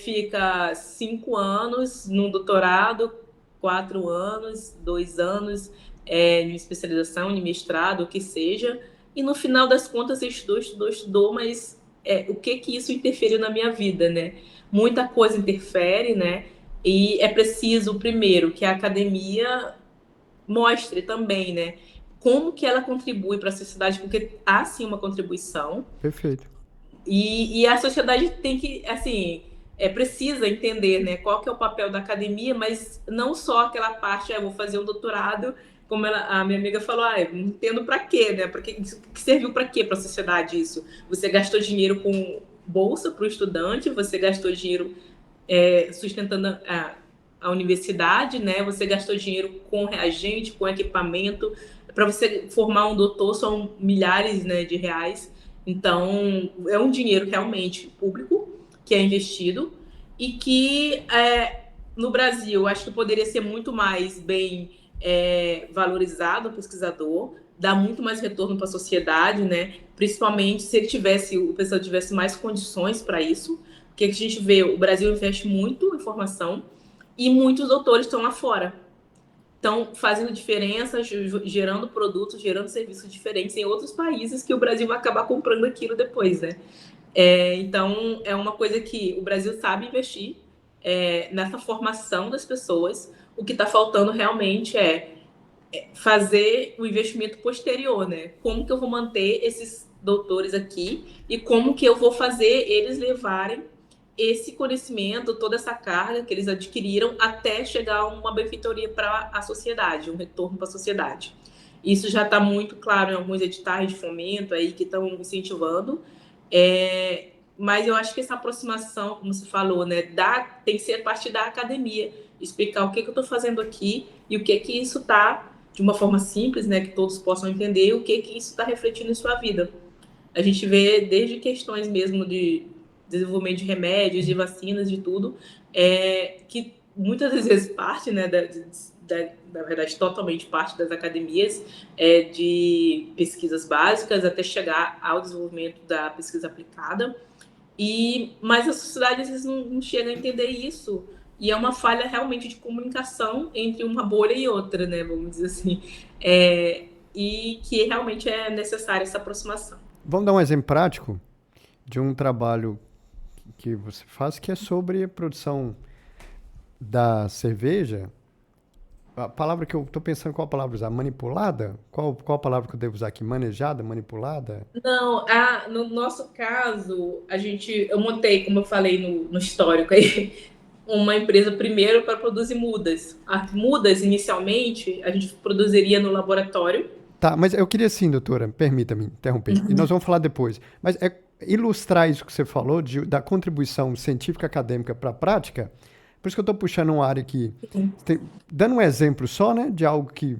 fica 5 anos num doutorado, 4 anos, 2 anos em especialização, em mestrado, o que seja, e no final das contas estudou, mas o que isso interferiu na minha vida, né? Muita coisa interfere, né? E é preciso, primeiro, que a academia mostre também, né? Como que ela contribui para a sociedade, porque há sim uma contribuição. Perfeito. E a sociedade tem que, assim, precisa entender, né, qual que é o papel da academia, mas não só aquela parte, eu vou fazer um doutorado, como a minha amiga falou, não entendo para quê, né, que serviu para quê para a sociedade isso? Você gastou dinheiro com bolsa para o estudante, você gastou dinheiro sustentando a universidade, né, você gastou dinheiro com reagente, com equipamento, para você formar um doutor são milhares, né, de reais. Então, é um dinheiro realmente público que é investido e que no Brasil acho que poderia ser muito mais bem valorizado o pesquisador, dar muito mais retorno para a sociedade, né? Principalmente se o pessoal tivesse mais condições para isso, porque a gente vê, o Brasil investe muito em formação e muitos doutores estão lá fora. Estão fazendo diferença, gerando produtos, gerando serviços diferentes em outros países que o Brasil vai acabar comprando aquilo depois, né? Então, é uma coisa que o Brasil sabe investir nessa formação das pessoas. O que está faltando realmente é fazer o investimento posterior, né? Como que eu vou manter esses doutores aqui e como que eu vou fazer eles levarem esse conhecimento, toda essa carga que eles adquiriram até chegar a uma benfeitoria para a sociedade, um retorno para a sociedade. Isso já está muito claro em alguns editais de fomento aí que estão incentivando, mas eu acho que essa aproximação, como você falou, né, tem que ser a partir da academia, explicar o que eu estou fazendo aqui e o que isso está, de uma forma simples, né, que todos possam entender o que isso está refletindo em sua vida. A gente vê desde questões mesmo de desenvolvimento de remédios, de vacinas, de tudo, que muitas das vezes parte, né, na verdade, totalmente parte das academias, de pesquisas básicas até chegar ao desenvolvimento da pesquisa aplicada. Mas a sociedade às vezes não chega a entender isso. E é uma falha realmente de comunicação entre uma bolha e outra, né, vamos dizer assim. E que realmente é necessária essa aproximação. Vamos dar um exemplo prático de um trabalho que você faz, que é sobre a produção da cerveja. A palavra que eu estou pensando, qual a palavra usar? Manipulada? Qual a palavra que eu devo usar aqui? Manejada? Manipulada? Não, no nosso caso, eu montei, como eu falei no histórico aí, uma empresa primeiro para produzir mudas. As mudas, inicialmente, a gente produziria no laboratório. Tá, mas eu queria sim, doutora, permita-me interromper, e nós vamos falar depois. Mas ilustrar isso que você falou, da contribuição científica acadêmica para a prática, por isso que eu estou puxando uma área aqui, dando um exemplo só, né, de algo que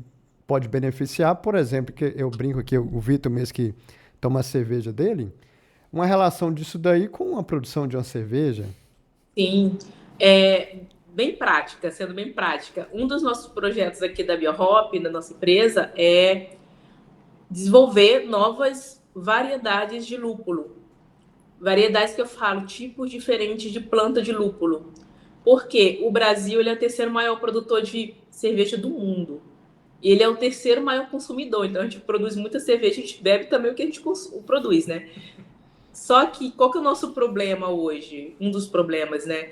pode beneficiar, por exemplo, que eu brinco aqui, o Vitor mesmo que toma a cerveja dele, uma relação disso daí com a produção de uma cerveja. Sim, bem prática, sendo bem prática. Um dos nossos projetos aqui da BioHop, da nossa empresa, desenvolver novas variedades de lúpulo. Variedades que eu falo, tipos diferentes de planta de lúpulo. Porque o Brasil ele é o terceiro maior produtor de cerveja do mundo. E ele é o terceiro maior consumidor. Então, a gente produz muita cerveja, a gente bebe também o que a gente produz, né? Só que, qual que é o nosso problema hoje? Um dos problemas, né?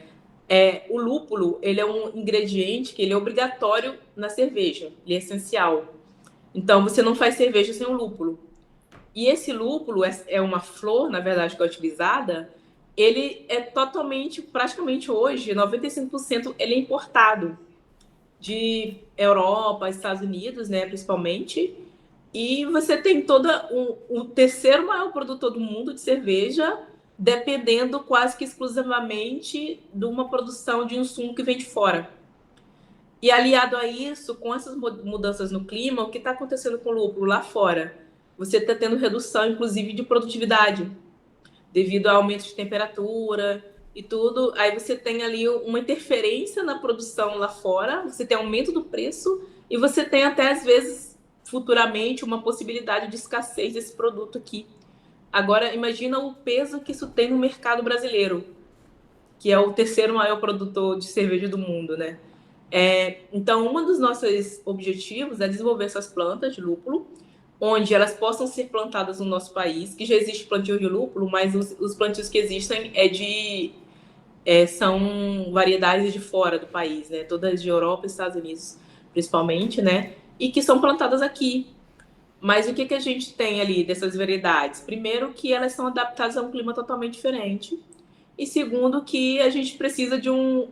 O lúpulo, ele é um ingrediente que ele é obrigatório na cerveja. Ele é essencial. Então, você não faz cerveja sem o lúpulo. E esse lúpulo é uma flor, na verdade, que é utilizada. Ele é totalmente, praticamente hoje, 95% ele é importado de Europa, Estados Unidos, né, principalmente. E você tem o terceiro maior produtor do mundo de cerveja, dependendo quase que exclusivamente de uma produção de insumo que vem de fora. E aliado a isso, com essas mudanças no clima, o que está acontecendo com o lúpulo lá fora? Você está tendo redução, inclusive, de produtividade, devido ao aumento de temperatura e tudo. Aí você tem ali uma interferência na produção lá fora, você tem aumento do preço e você tem até, às vezes, futuramente, uma possibilidade de escassez desse produto aqui. Agora, imagina o peso que isso tem no mercado brasileiro, que é o terceiro maior produtor de cerveja do mundo, né? Então, um dos nossos objetivos é desenvolver essas plantas de lúpulo, onde elas possam ser plantadas no nosso país, que já existe plantio de lúpulo, mas os plantios que existem são variedades de fora do país, né? Todas de Europa e Estados Unidos, principalmente, né? E que são plantadas aqui. Mas o que a gente tem ali dessas variedades? Primeiro, que elas são adaptadas a um clima totalmente diferente. E segundo, que a gente precisa de um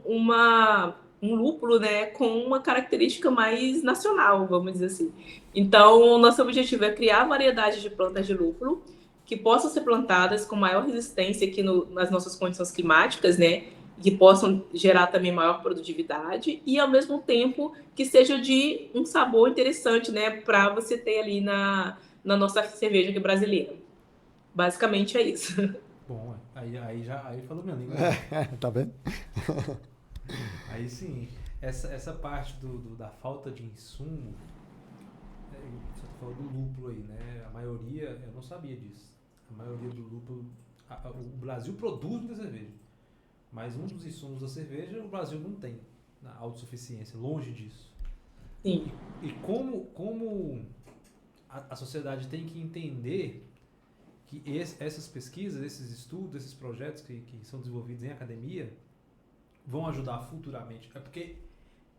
lúpulo, né, com uma característica mais nacional, vamos dizer assim. Então, o nosso objetivo é criar variedades de plantas de lúpulo que possam ser plantadas com maior resistência aqui nas nossas condições climáticas, né, que possam gerar também maior produtividade e, ao mesmo tempo, que seja de um sabor interessante, né, para você ter ali na nossa cerveja aqui brasileira. Basicamente é isso. Bom, aí falou minha língua. Tá vendo? Aí sim, essa parte da falta de insumo, você falou do lúpulo aí, né? A maioria, eu não sabia disso. A maioria do lúpulo, o Brasil produz muita cerveja, mas um dos insumos da cerveja o Brasil não tem, na autossuficiência, longe disso. Sim. E como a sociedade tem que entender que essas pesquisas, esses estudos, esses projetos que são desenvolvidos em academia vão ajudar futuramente. É porque,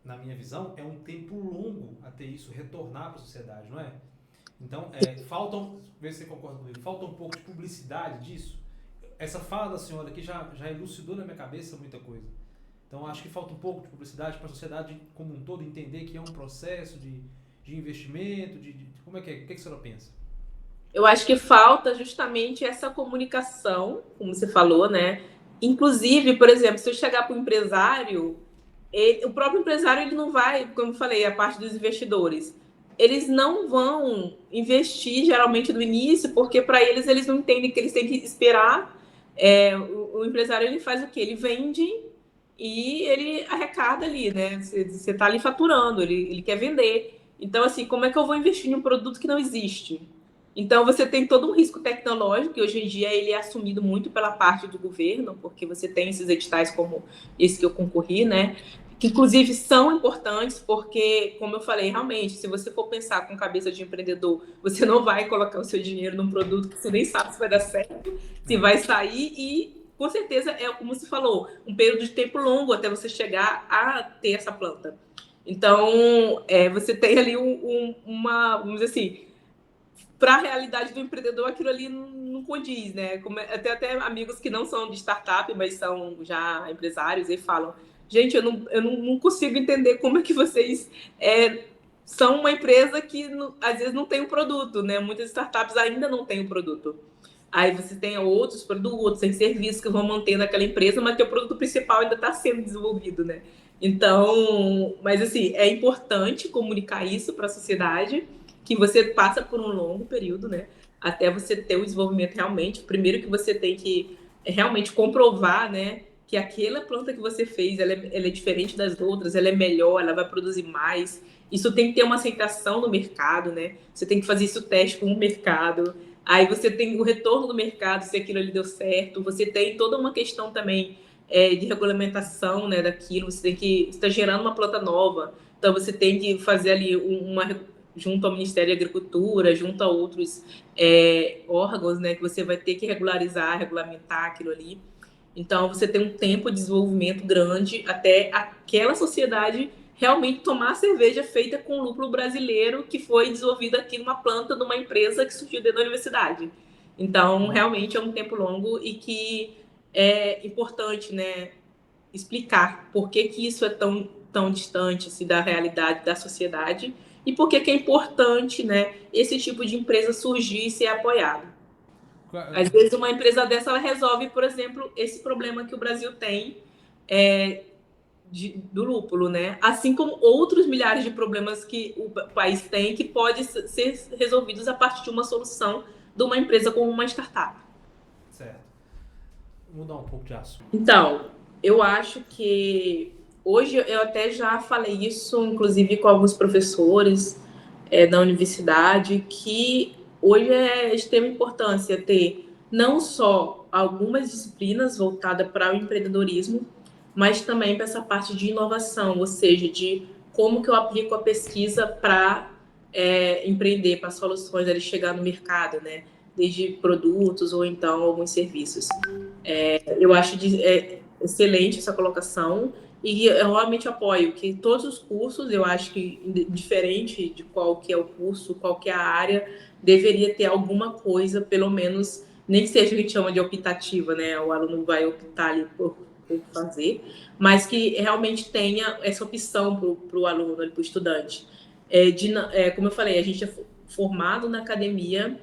na minha visão, é um tempo longo até isso retornar para a sociedade, não é? Então, vê se você concorda comigo, falta um pouco de publicidade disso. Essa fala da senhora aqui já elucidou na minha cabeça muita coisa. Então, acho que falta um pouco de publicidade para a sociedade como um todo entender que é um processo de investimento, como é que é? O que a senhora pensa? Eu acho que falta justamente essa comunicação, como você falou, né? Inclusive, por exemplo, se eu chegar para o empresário, o próprio empresário ele não vai, como eu falei, a parte dos investidores, eles não vão investir geralmente no início, porque para eles não entendem que eles têm que esperar. O empresário ele faz o quê? Ele vende e ele arrecada ali, né? Você está ali faturando, ele quer vender. Então, assim, como é que eu vou investir em um produto que não existe? Então, você tem todo um risco tecnológico, que hoje em dia ele é assumido muito pela parte do governo, porque você tem esses editais como esse que eu concorri, né? Que, inclusive, são importantes, porque, como eu falei, realmente, se você for pensar com cabeça de empreendedor, você não vai colocar o seu dinheiro num produto que você nem sabe se vai dar certo, se vai sair, e, com certeza, como você falou, um período de tempo longo até você chegar a ter essa planta. Então, você tem ali vamos dizer assim, para a realidade do empreendedor, aquilo ali não condiz, né? Tem até amigos que não são de startup, mas são já empresários, e falam, gente, eu não consigo entender como é que vocês são uma empresa que, às vezes, não tem um produto, né? Muitas startups ainda não têm um produto. Aí você tem outros produtos, tem serviços que vão mantendo aquela empresa, mas o produto principal ainda está sendo desenvolvido, né? Então, mas assim, é importante comunicar isso para a sociedade, que você passa por um longo período, né? Até você ter o desenvolvimento realmente. Primeiro que você tem que realmente comprovar, né? que aquela planta que você fez, ela é diferente das outras, ela é melhor, ela vai produzir mais. Isso tem que ter uma aceitação no mercado, né? Você tem que fazer isso teste com o mercado. Aí você tem o retorno do mercado, se aquilo ali deu certo. Você tem toda uma questão também de regulamentação, né, daquilo. Você está gerando uma planta nova. Então, você tem que fazer ali junto ao Ministério da Agricultura, junto a outros órgãos, né, que você vai ter que regulamentar aquilo ali. Então, você tem um tempo de desenvolvimento grande até aquela sociedade realmente tomar a cerveja feita com lúpulo brasileiro que foi desenvolvida aqui numa planta de uma empresa que surgiu dentro da universidade. Então, realmente é um tempo longo e que é importante, né, explicar por que isso é tão distante assim, da realidade da sociedade e por que é importante, né, esse tipo de empresa surgir e ser apoiado. Às vezes uma empresa dessa ela resolve, por exemplo, esse problema que o Brasil tem do lúpulo, né? Assim como outros milhares de problemas que o país tem que podem ser resolvidos a partir de uma solução de uma empresa como uma startup. Certo. Vou mudar um pouco de assunto. Então, eu acho que hoje eu até já falei isso, inclusive com alguns professores da universidade, que hoje é de extrema importância ter não só algumas disciplinas voltadas para o empreendedorismo, mas também para essa parte de inovação, ou seja, de como que eu aplico a pesquisa para empreender, para soluções ali chegar no mercado, né? Desde produtos ou então alguns serviços. Eu acho excelente essa colocação e eu realmente apoio que todos os cursos, eu acho que diferente de qual que é o curso, qual que é a área, deveria ter alguma coisa, pelo menos, nem que seja o que a gente chama de optativa, né? O aluno vai optar ali por fazer, mas que realmente tenha essa opção para o aluno, para o estudante. Como eu falei, a gente é formado na academia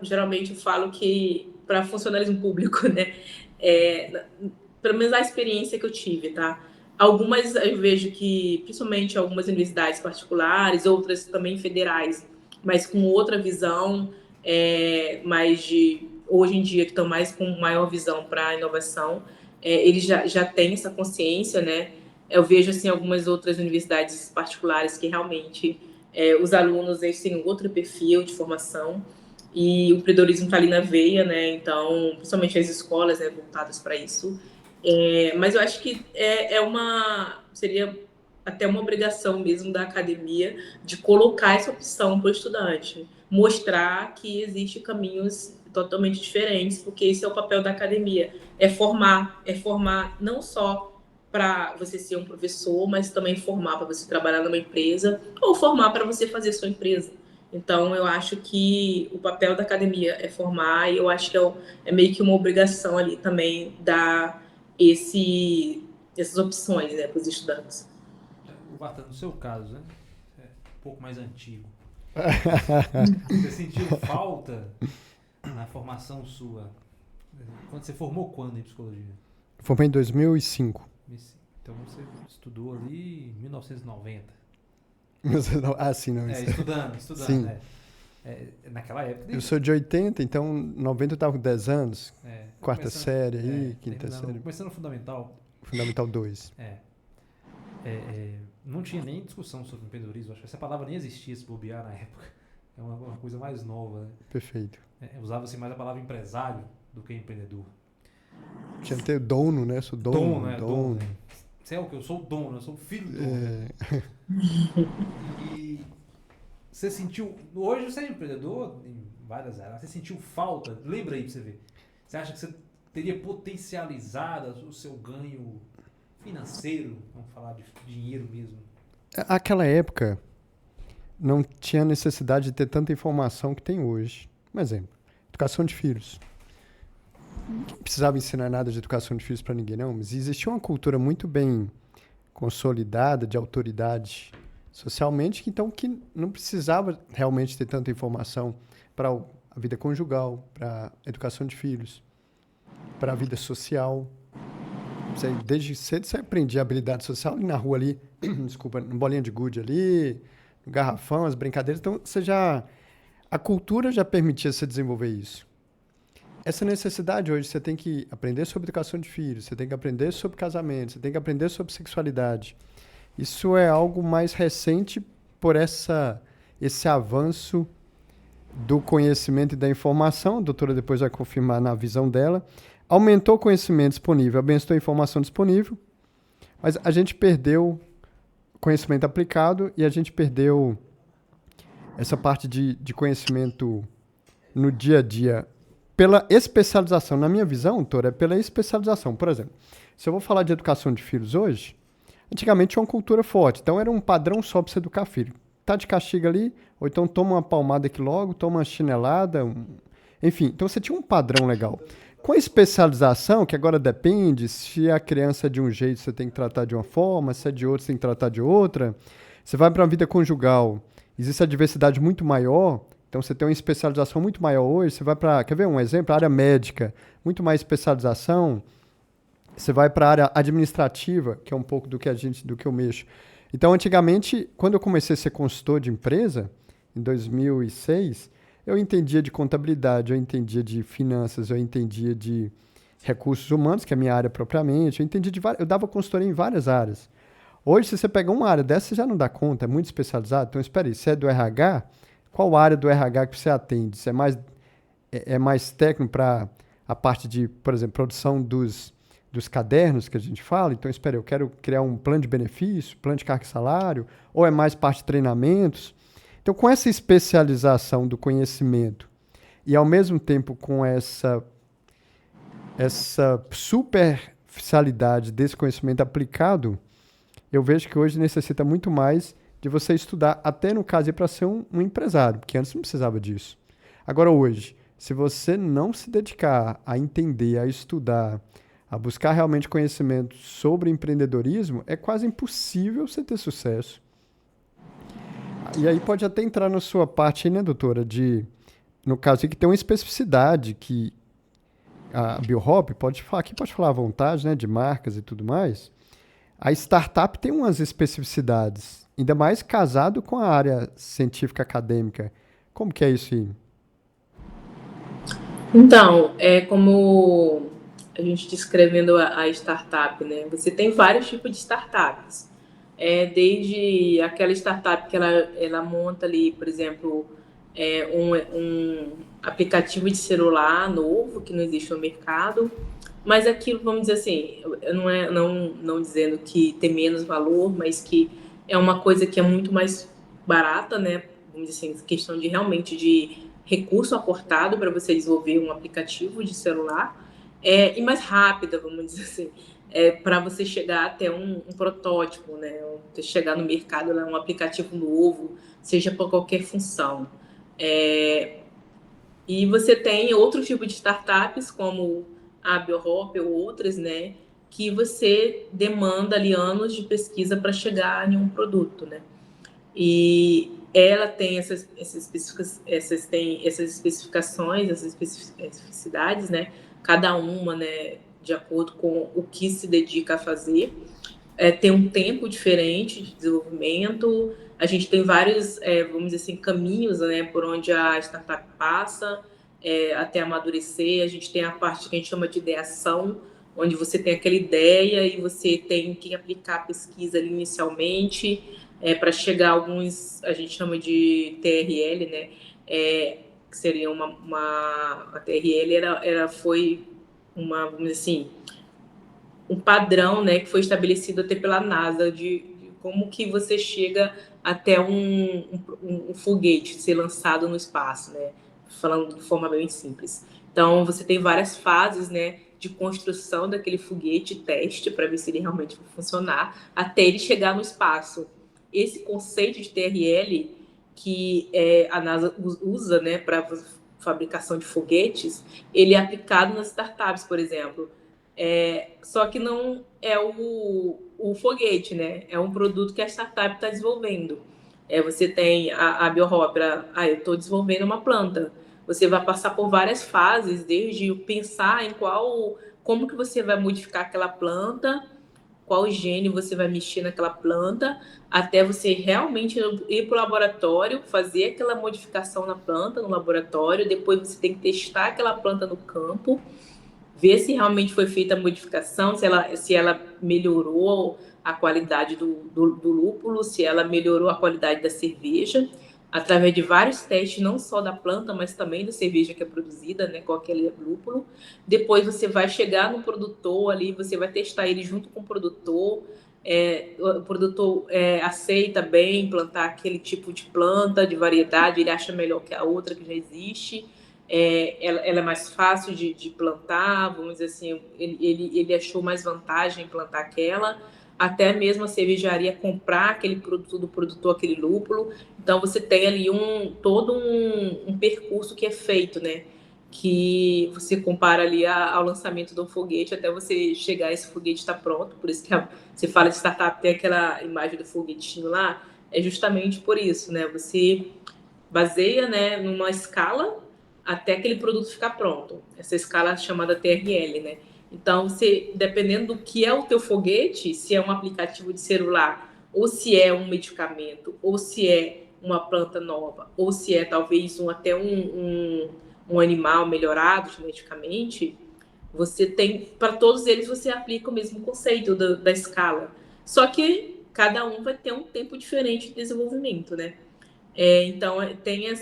geralmente eu falo que para funcionalismo público, né? Pelo menos a experiência que eu tive, tá? Algumas eu vejo que, principalmente algumas universidades particulares, outras também federais, mas com outra visão, mais de hoje em dia, que estão mais com maior visão para a inovação, eles já têm essa consciência, né? Eu vejo, assim, algumas outras universidades particulares que realmente os alunos eles têm outro perfil de formação e o empreendedorismo está ali na veia, né? Então, principalmente as escolas, né, voltadas para isso. Mas eu acho que seria até uma obrigação mesmo da academia de colocar essa opção para o estudante, mostrar que existem caminhos totalmente diferentes, porque esse é o papel da academia, é formar não só para você ser um professor, mas também formar para você trabalhar numa empresa ou formar para você fazer sua empresa. Então, eu acho que o papel da academia é formar e eu acho que é meio que uma obrigação ali também dar essas opções, né, para os estudantes. O Barta, no seu caso, né? Um pouco mais antigo. Você sentiu falta na formação sua? Quando você formou quando em psicologia? Formei em 2005. Então você estudou ali em 1990. Sim, não. Estudando, Sim. Naquela época. Eu sou de 80, então 90 eu estava com 10 anos. Quarta série aí, quinta série. Começando no Fundamental. Fundamental 2. Não tinha nem discussão sobre empreendedorismo. Acho que essa palavra nem existia se bobear na época. É uma coisa mais nova. Né? Perfeito. Usava-se mais a palavra empresário do que empreendedor. Tinha que ter dono, né? Sou dono. Dono. Você é o que? Eu sou o dono, eu sou o filho do dono. E você sentiu... Hoje você é empreendedor em várias áreas. Você sentiu falta? Lembra aí pra você ver. Você acha que você teria potencializado o seu ganho financeiro? Vamos falar de dinheiro mesmo. Aquela época não tinha necessidade de ter tanta informação que tem hoje. Um exemplo. Educação de filhos. Ninguém precisava ensinar nada de educação de filhos para ninguém, não. Mas existia uma cultura muito bem consolidada de autoridade socialmente, então que não precisava realmente ter tanta informação para a vida conjugal, para a educação de filhos, para a vida social. Desde cedo você aprendia habilidade social ali na rua ali, desculpa, no bolinha de gude ali, no garrafão, as brincadeiras. Então a cultura já permitia você desenvolver isso. Essa necessidade hoje, você tem que aprender sobre educação de filhos, você tem que aprender sobre casamento, você tem que aprender sobre sexualidade. Isso é algo mais recente por esse avanço do conhecimento e da informação. A doutora depois vai confirmar na visão dela. Aumentou o conhecimento disponível, aumentou a informação disponível, mas a gente perdeu conhecimento aplicado e a gente perdeu essa parte de conhecimento no dia a dia pela especialização. Na minha visão, doutora, é pela especialização. Por exemplo, se eu vou falar de educação de filhos hoje, antigamente tinha uma cultura forte, então era um padrão só para você educar filho. Tá de castigo ali, ou então toma uma palmada aqui logo, toma uma chinelada, enfim. Então você tinha um padrão legal. Com a especialização, que agora depende, se a criança é de um jeito, você tem que tratar de uma forma, se é de outra, você tem que tratar de outra. Você vai para uma vida conjugal, existe a diversidade muito maior, então você tem uma especialização muito maior hoje, você vai para, quer ver um exemplo? A área médica, muito mais especialização. Você vai para a área administrativa, que é um pouco do que eu mexo. Então, antigamente, quando eu comecei a ser consultor de empresa, em 2006, eu entendia de contabilidade, eu entendia de finanças, eu entendia de recursos humanos, que é a minha área propriamente, eu dava consultoria em várias áreas. Hoje, se você pegar uma área dessa, você já não dá conta, é muito especializado. Então, espera aí, se é do RH, qual área do RH que você atende? Se é mais técnico para a parte de, por exemplo, produção dos cadernos que a gente fala? Então, espera, eu quero criar um plano de benefício, plano de carga e salário, ou é mais parte de treinamentos? Então, com essa especialização do conhecimento e, ao mesmo tempo, com essa superficialidade desse conhecimento aplicado, eu vejo que hoje necessita muito mais de você estudar, até no caso, para ser um empresário, porque antes não precisava disso. Agora, hoje, se você não se dedicar a entender, a estudar, a buscar realmente conhecimento sobre empreendedorismo, é quase impossível você ter sucesso. E aí pode até entrar na sua parte aí, né, doutora, no caso aqui, tem uma especificidade que a BioHop pode falar à vontade, né, de marcas e tudo mais. A startup tem umas especificidades, ainda mais casado com a área científica acadêmica. Como que é isso aí? Então, é como a gente descrevendo a startup, né? Você tem vários tipos de startups. Desde aquela startup que ela monta ali, por exemplo, um aplicativo de celular novo que não existe no mercado, mas aquilo, vamos dizer assim, não dizendo que tem menos valor, mas que é uma coisa que é muito mais barata, né? Vamos dizer assim, questão de realmente de recurso aportado para você desenvolver um aplicativo de celular, e mais rápida, vamos dizer assim, para você chegar até um protótipo, né? Você chegar no mercado, um aplicativo novo, seja para qualquer função. E você tem outro tipo de startups, como a BioHop ou outras, né? Que você demanda ali anos de pesquisa para chegar em um produto, né? E ela tem essas especificações, essas especificidades, né? Cada uma, né, de acordo com o que se dedica a fazer. Tem um tempo diferente de desenvolvimento. A gente tem vários, vamos dizer assim, caminhos, né, por onde a startup passa até amadurecer. A gente tem a parte que a gente chama de ideação, onde você tem aquela ideia e você tem que aplicar a pesquisa ali inicialmente para chegar a alguns, a gente chama de TRL, né, que seria a TRL foi vamos dizer assim, um padrão, né, que foi estabelecido até pela NASA de como que você chega até um foguete ser lançado no espaço, né, falando de forma bem simples. Então, você tem várias fases, né, de construção daquele foguete, teste, para ver se ele realmente vai funcionar, até ele chegar no espaço. Esse conceito de TRL que a NASA usa, né, para fabricação de foguetes, ele é aplicado nas startups, por exemplo. Só que não é o foguete, né? É um produto que a startup está desenvolvendo. Você tem a BioHop, eu estou desenvolvendo uma planta. Você vai passar por várias fases, desde pensar em como que você vai modificar aquela planta, qual gene você vai mexer naquela planta, até você realmente ir para o laboratório, fazer aquela modificação na planta, no laboratório, depois você tem que testar aquela planta no campo, ver se realmente foi feita a modificação, se ela melhorou a qualidade do lúpulo, se ela melhorou a qualidade da cerveja, através de vários testes, não só da planta, mas também da cerveja que é produzida, né, com aquele lúpulo. Depois você vai chegar no produtor ali, você vai testar ele junto com o produtor aceita bem plantar aquele tipo de planta, de variedade, ele acha melhor que a outra que já existe, ela é mais fácil de plantar, vamos dizer assim, ele achou mais vantagem em plantar aquela, até mesmo a cervejaria comprar aquele produto do produtor, aquele lúpulo. Então, você tem ali todo um percurso que é feito, né? Que você compara ali ao lançamento do foguete, até você chegar, esse foguete está pronto. Por isso que você fala de startup, tem aquela imagem do foguetinho lá, é justamente por isso, né? Você baseia, né, numa escala até aquele produto ficar pronto. Essa escala é chamada TRL, né? Então, dependendo do que é o teu foguete, se é um aplicativo de celular, ou se é um medicamento, ou se é uma planta nova, ou se é talvez até um animal melhorado geneticamente, você tem, para todos eles, você aplica o mesmo conceito da escala. Só que cada um vai ter um tempo diferente de desenvolvimento, né? Então, tem a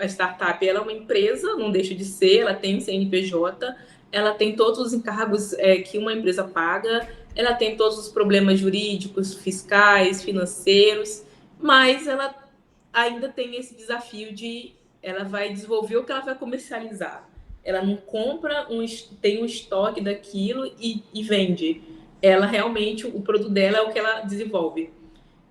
startup, ela é uma empresa, não deixa de ser, ela tem um CNPJ, ela tem todos os encargos que uma empresa paga, ela tem todos os problemas jurídicos, fiscais, financeiros, mas ela ainda tem esse desafio ela vai desenvolver o que ela vai comercializar. Ela não compra, tem um estoque daquilo e vende. Ela realmente, o produto dela é o que ela desenvolve.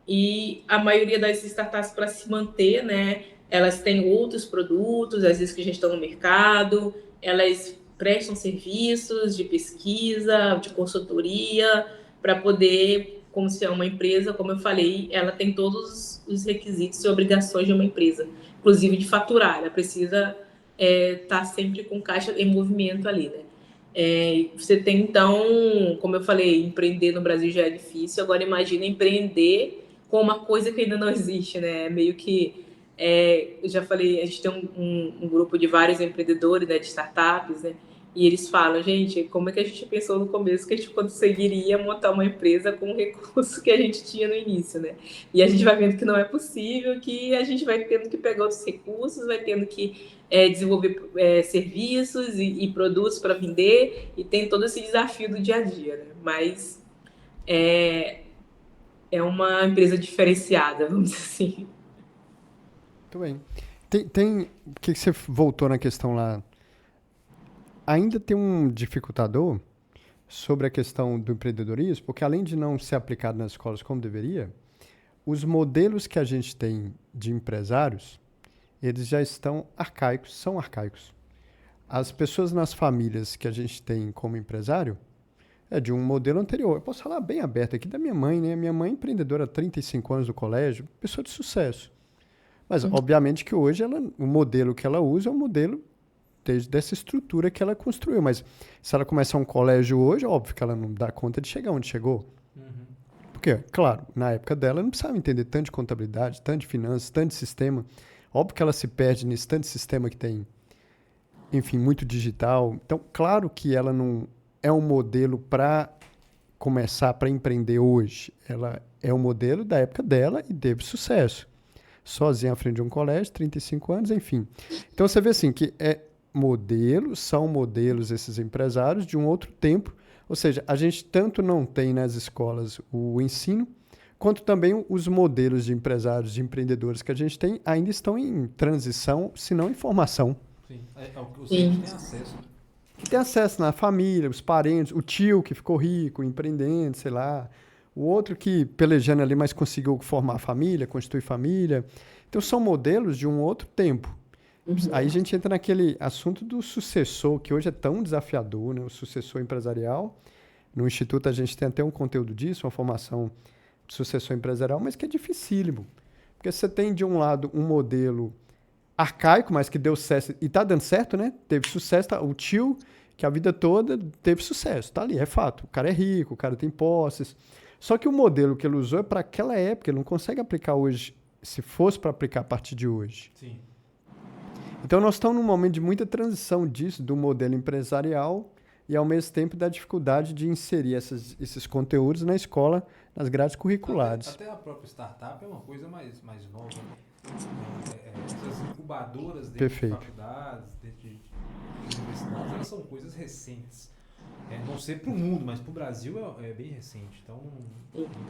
E a maioria das startups, para se manter, né, elas têm outros produtos, às vezes que já estão no mercado, elas prestam serviços de pesquisa, de consultoria, para poder, como se é uma empresa, como eu falei, ela tem todos os requisitos e obrigações de uma empresa, inclusive de faturar, ela precisa estar sempre com caixa em movimento ali, né? Você tem, então, como eu falei, empreender no Brasil já é difícil, agora imagina empreender com uma coisa que ainda não existe, né? Meio que, eu já falei, a gente tem um grupo de vários empreendedores, né, de startups, né? E eles falam, gente, como é que a gente pensou no começo que a gente conseguiria montar uma empresa com o recurso que a gente tinha no início, né? E a gente vai vendo que não é possível, que a gente vai tendo que pegar outros recursos, vai tendo que desenvolver serviços e produtos para vender, e tem todo esse desafio do dia a dia, né? Mas é uma empresa diferenciada, vamos dizer assim. Muito bem. O que você voltou na questão lá? Ainda tem um dificultador sobre a questão do empreendedorismo, porque além de não ser aplicado nas escolas como deveria, os modelos que a gente tem de empresários, eles já estão arcaicos, são arcaicos. As pessoas nas famílias que a gente tem como empresário é de um modelo anterior. Eu posso falar bem aberto aqui da minha mãe, né? Minha mãe é empreendedora há 35 anos no colégio, pessoa de sucesso. Mas, obviamente, que hoje o modelo que ela usa é um modelo dessa estrutura que ela construiu. Mas se ela começar um colégio hoje, óbvio que ela não dá conta de chegar onde chegou. Uhum. Porque, claro, na época dela, não precisava entender tanto de contabilidade, tanto de finanças, tanto de sistema. Óbvio que ela se perde nesse tanto de sistema que tem, enfim, muito digital. Então, claro que ela não é um modelo para começar, para empreender hoje. Ela é um modelo da época dela e teve sucesso. Sozinha à frente de um colégio, 35 anos, enfim. Então, você vê assim que são modelos esses empresários de um outro tempo. Ou seja, a gente tanto não tem nas escolas o ensino, quanto também os modelos de empresários, de empreendedores que a gente tem, ainda estão em transição, se não em formação. Sim, os filhos têm acesso. Tem acesso na família, os parentes, o tio que ficou rico, empreendendo, sei lá. O outro que pelejando ali, mas conseguiu formar família, constituir família. Então, são modelos de um outro tempo. Uhum. Aí a gente entra naquele assunto do sucessor, que hoje é tão desafiador, né? O sucessor empresarial. No Instituto a gente tem até um conteúdo disso, uma formação de sucessor empresarial, mas que é dificílimo. Porque você tem, de um lado, um modelo arcaico, mas que deu certo, e está dando certo, né? Teve sucesso, o tio que a vida toda teve sucesso, tá ali, é fato. O cara é rico, o cara tem posses. Só que o modelo que ele usou é para aquela época, ele não consegue aplicar hoje, se fosse para aplicar a partir de hoje. Sim. Então, nós estamos num momento de muita transição disso, do modelo empresarial e, ao mesmo tempo, da dificuldade de inserir esses conteúdos na escola, nas grades curriculares. Até a própria startup é uma coisa mais nova, né? Essas incubadoras dentro Perfeito. de faculdades, dentro de universidades, elas são coisas recentes. Não sei para o mundo, mas para o Brasil é bem recente. Então,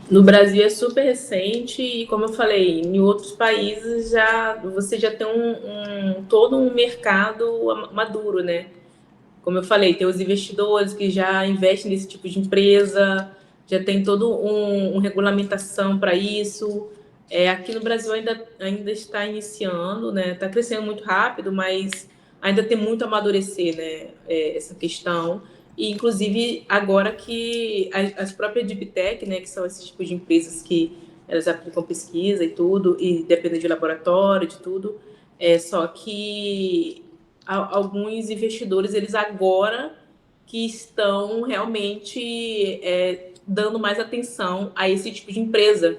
No Brasil é super recente e, como eu falei, em outros países você já tem todo um mercado maduro, né? Como eu falei, tem os investidores que já investem nesse tipo de empresa, já tem toda uma regulamentação para isso. Aqui no Brasil ainda está iniciando, né? Está crescendo muito rápido, mas ainda tem muito a amadurecer, né? Essa questão. E, inclusive, agora que as próprias Deep Tech, né, que são esses tipos de empresas que elas aplicam pesquisa e tudo, e dependem de laboratório, de tudo, só que alguns investidores, eles agora que estão realmente dando mais atenção a esse tipo de empresa,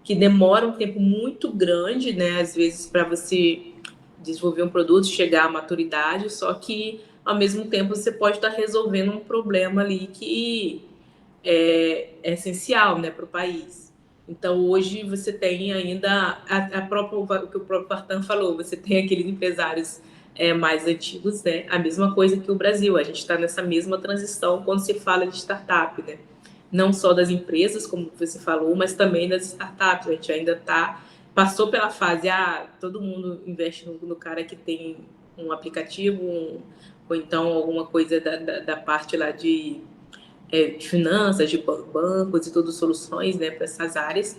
que demora um tempo muito grande, né, às vezes, para você desenvolver um produto, chegar à maturidade, só que ao mesmo tempo você pode estar resolvendo um problema ali que é essencial, né, para o país. Então, hoje você tem ainda o que o próprio Vartan falou, você tem aqueles empresários mais antigos, né, a mesma coisa que o Brasil, a gente está nessa mesma transição quando se fala de startup, né, não só das empresas, como você falou, mas também das startups. A gente ainda passou pela fase, todo mundo investe no cara que tem um aplicativo, ou então alguma coisa da parte lá de finanças, de bancos e todas soluções, né, para essas áreas,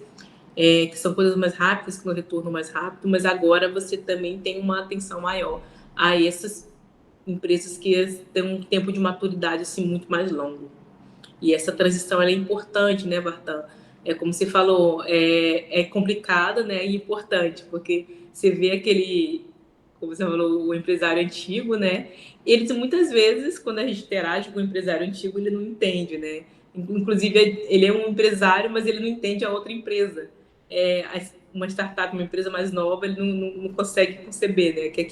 que são coisas mais rápidas, que não retornam mais rápido, mas agora você também tem uma atenção maior a essas empresas que têm um tempo de maturidade assim, muito mais longo. E essa transição ela é importante, né, Vartan? Como você falou, é complicada, né, e importante, porque você vê como você falou, o empresário antigo, né? Eles, muitas vezes, quando a gente interage com o empresário antigo, ele não entende, né? Inclusive, ele é um empresário, mas ele não entende a outra empresa. Uma startup, uma empresa mais nova, ele não consegue conceber, né?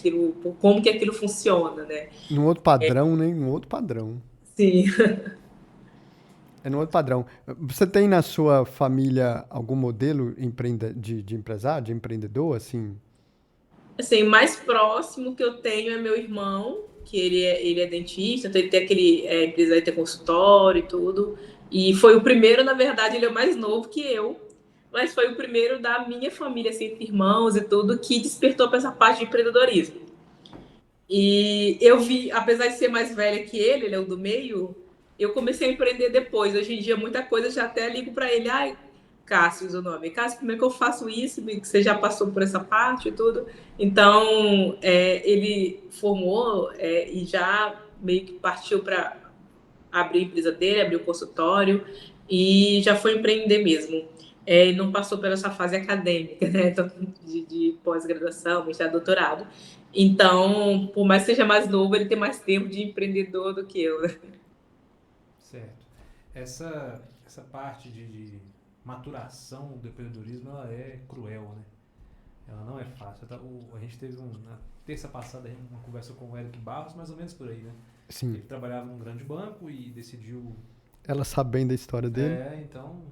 Como que aquilo funciona, né? Num outro padrão, né? Num outro padrão. Sim. Num outro padrão. Você tem na sua família algum modelo de empresário, de empreendedor, assim? Assim, mais próximo que eu tenho é meu irmão, que ele é dentista, então ele tem empresa, ele tem consultório e tudo. E foi o primeiro, na verdade, ele é mais novo que eu, mas foi o primeiro da minha família, assim, entre irmãos e tudo, que despertou para essa parte de empreendedorismo. E eu vi, apesar de ser mais velha que ele é o do meio, eu comecei a empreender depois. Hoje em dia, muita coisa eu já até ligo para ele, Cássio, o nome. Cássio, como é que eu faço isso? Você já passou por essa parte e tudo. Então, ele formou e já meio que partiu para abrir a empresa dele, abrir o consultório e já foi empreender mesmo. Ele não passou pela essa fase acadêmica, né? Então, de pós-graduação, mestrado, doutorado. Então, por mais que seja mais novo, ele tem mais tempo de empreendedor do que eu. Certo. Essa parte de maturação do empreendedorismo, ela é cruel, né? Ela não é fácil. A gente teve na terça passada uma conversa com o Eric Barros, mais ou menos por aí, né? Sim. Ele trabalhava num grande banco e decidiu... Ela sabe bem da história dele. Então...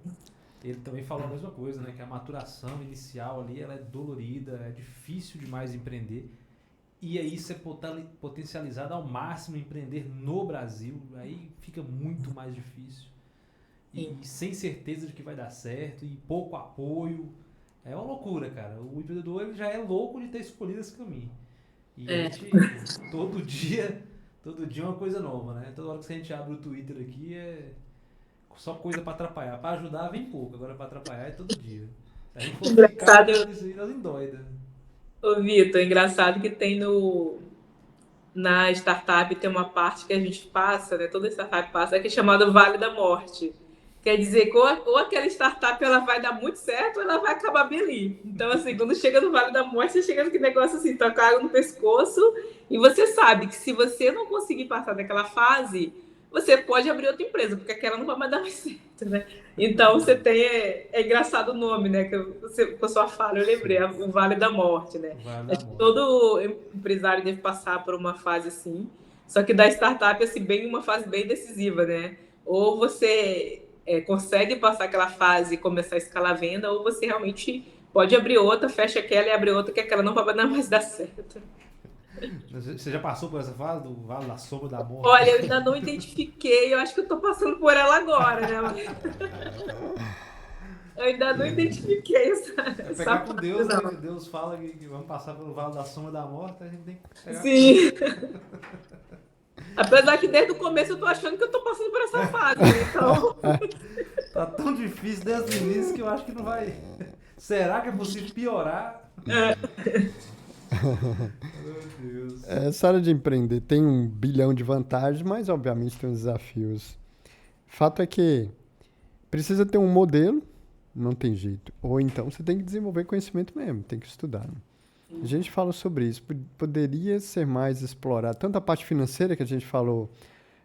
Ele também falou a mesma coisa, né? Que a maturação inicial ali, ela é dolorida, é difícil demais empreender. E aí isso é potencializado ao máximo empreender no Brasil. Aí fica muito mais difícil. E sem certeza de que vai dar certo, e pouco apoio. É uma loucura, cara. O empreendedor ele já é louco de ter escolhido esse caminho. E a gente, todo dia é uma coisa nova, né? Toda hora que a gente abre o Twitter aqui é só coisa para atrapalhar. Para ajudar vem pouco, agora para atrapalhar é todo dia. Se a gente for ficar isso aí, nós endoida. Ô, Vitor, engraçado que tem na startup tem uma parte que a gente passa, né? Toda startup passa, que é chamada Vale da Morte, Quer dizer que ou aquela startup ela vai dar muito certo ou ela vai acabar bem ali. Então, assim, quando chega no Vale da Morte, você chega naquele negócio assim, toca água no pescoço, e você sabe que se você não conseguir passar daquela fase, você pode abrir outra empresa, porque aquela não vai mais dar mais certo, né? Então, você tem... É engraçado o nome, né? Que com a sua fala, eu lembrei, o Vale da Morte, né? Vale da Acho que Morte. todo empresário deve passar por uma fase assim, só que da startup, assim, bem uma fase bem decisiva, né? Ou você consegue passar aquela fase e começar a escalar a venda, ou você realmente pode abrir outra, fecha aquela e abre outra, que aquela não vai mais dar certo. Você já passou por essa fase do Vale da Sombra da Morte? Olha, eu ainda não identifiquei, eu acho que eu tô passando por ela agora, né? Eu ainda não identifiquei essa Pegar com Deus, né? não. Que Deus fala que vamos passar pelo Vale da Sombra da Morte, a gente tem que pegar. Sim. Apesar que desde o começo eu tô achando que eu tô passando por essa fase, né? Então... Tá tão difícil desde o início que eu acho que não vai... Será que é possível piorar? Meu Deus. Essa área de empreender tem 1 bilhão de vantagens, mas obviamente tem uns desafios. Fato é que precisa ter um modelo, não tem jeito. Ou então você tem que desenvolver conhecimento mesmo, tem que estudar. A gente fala sobre isso. Poderia ser mais explorado, tanto a parte financeira que a gente falou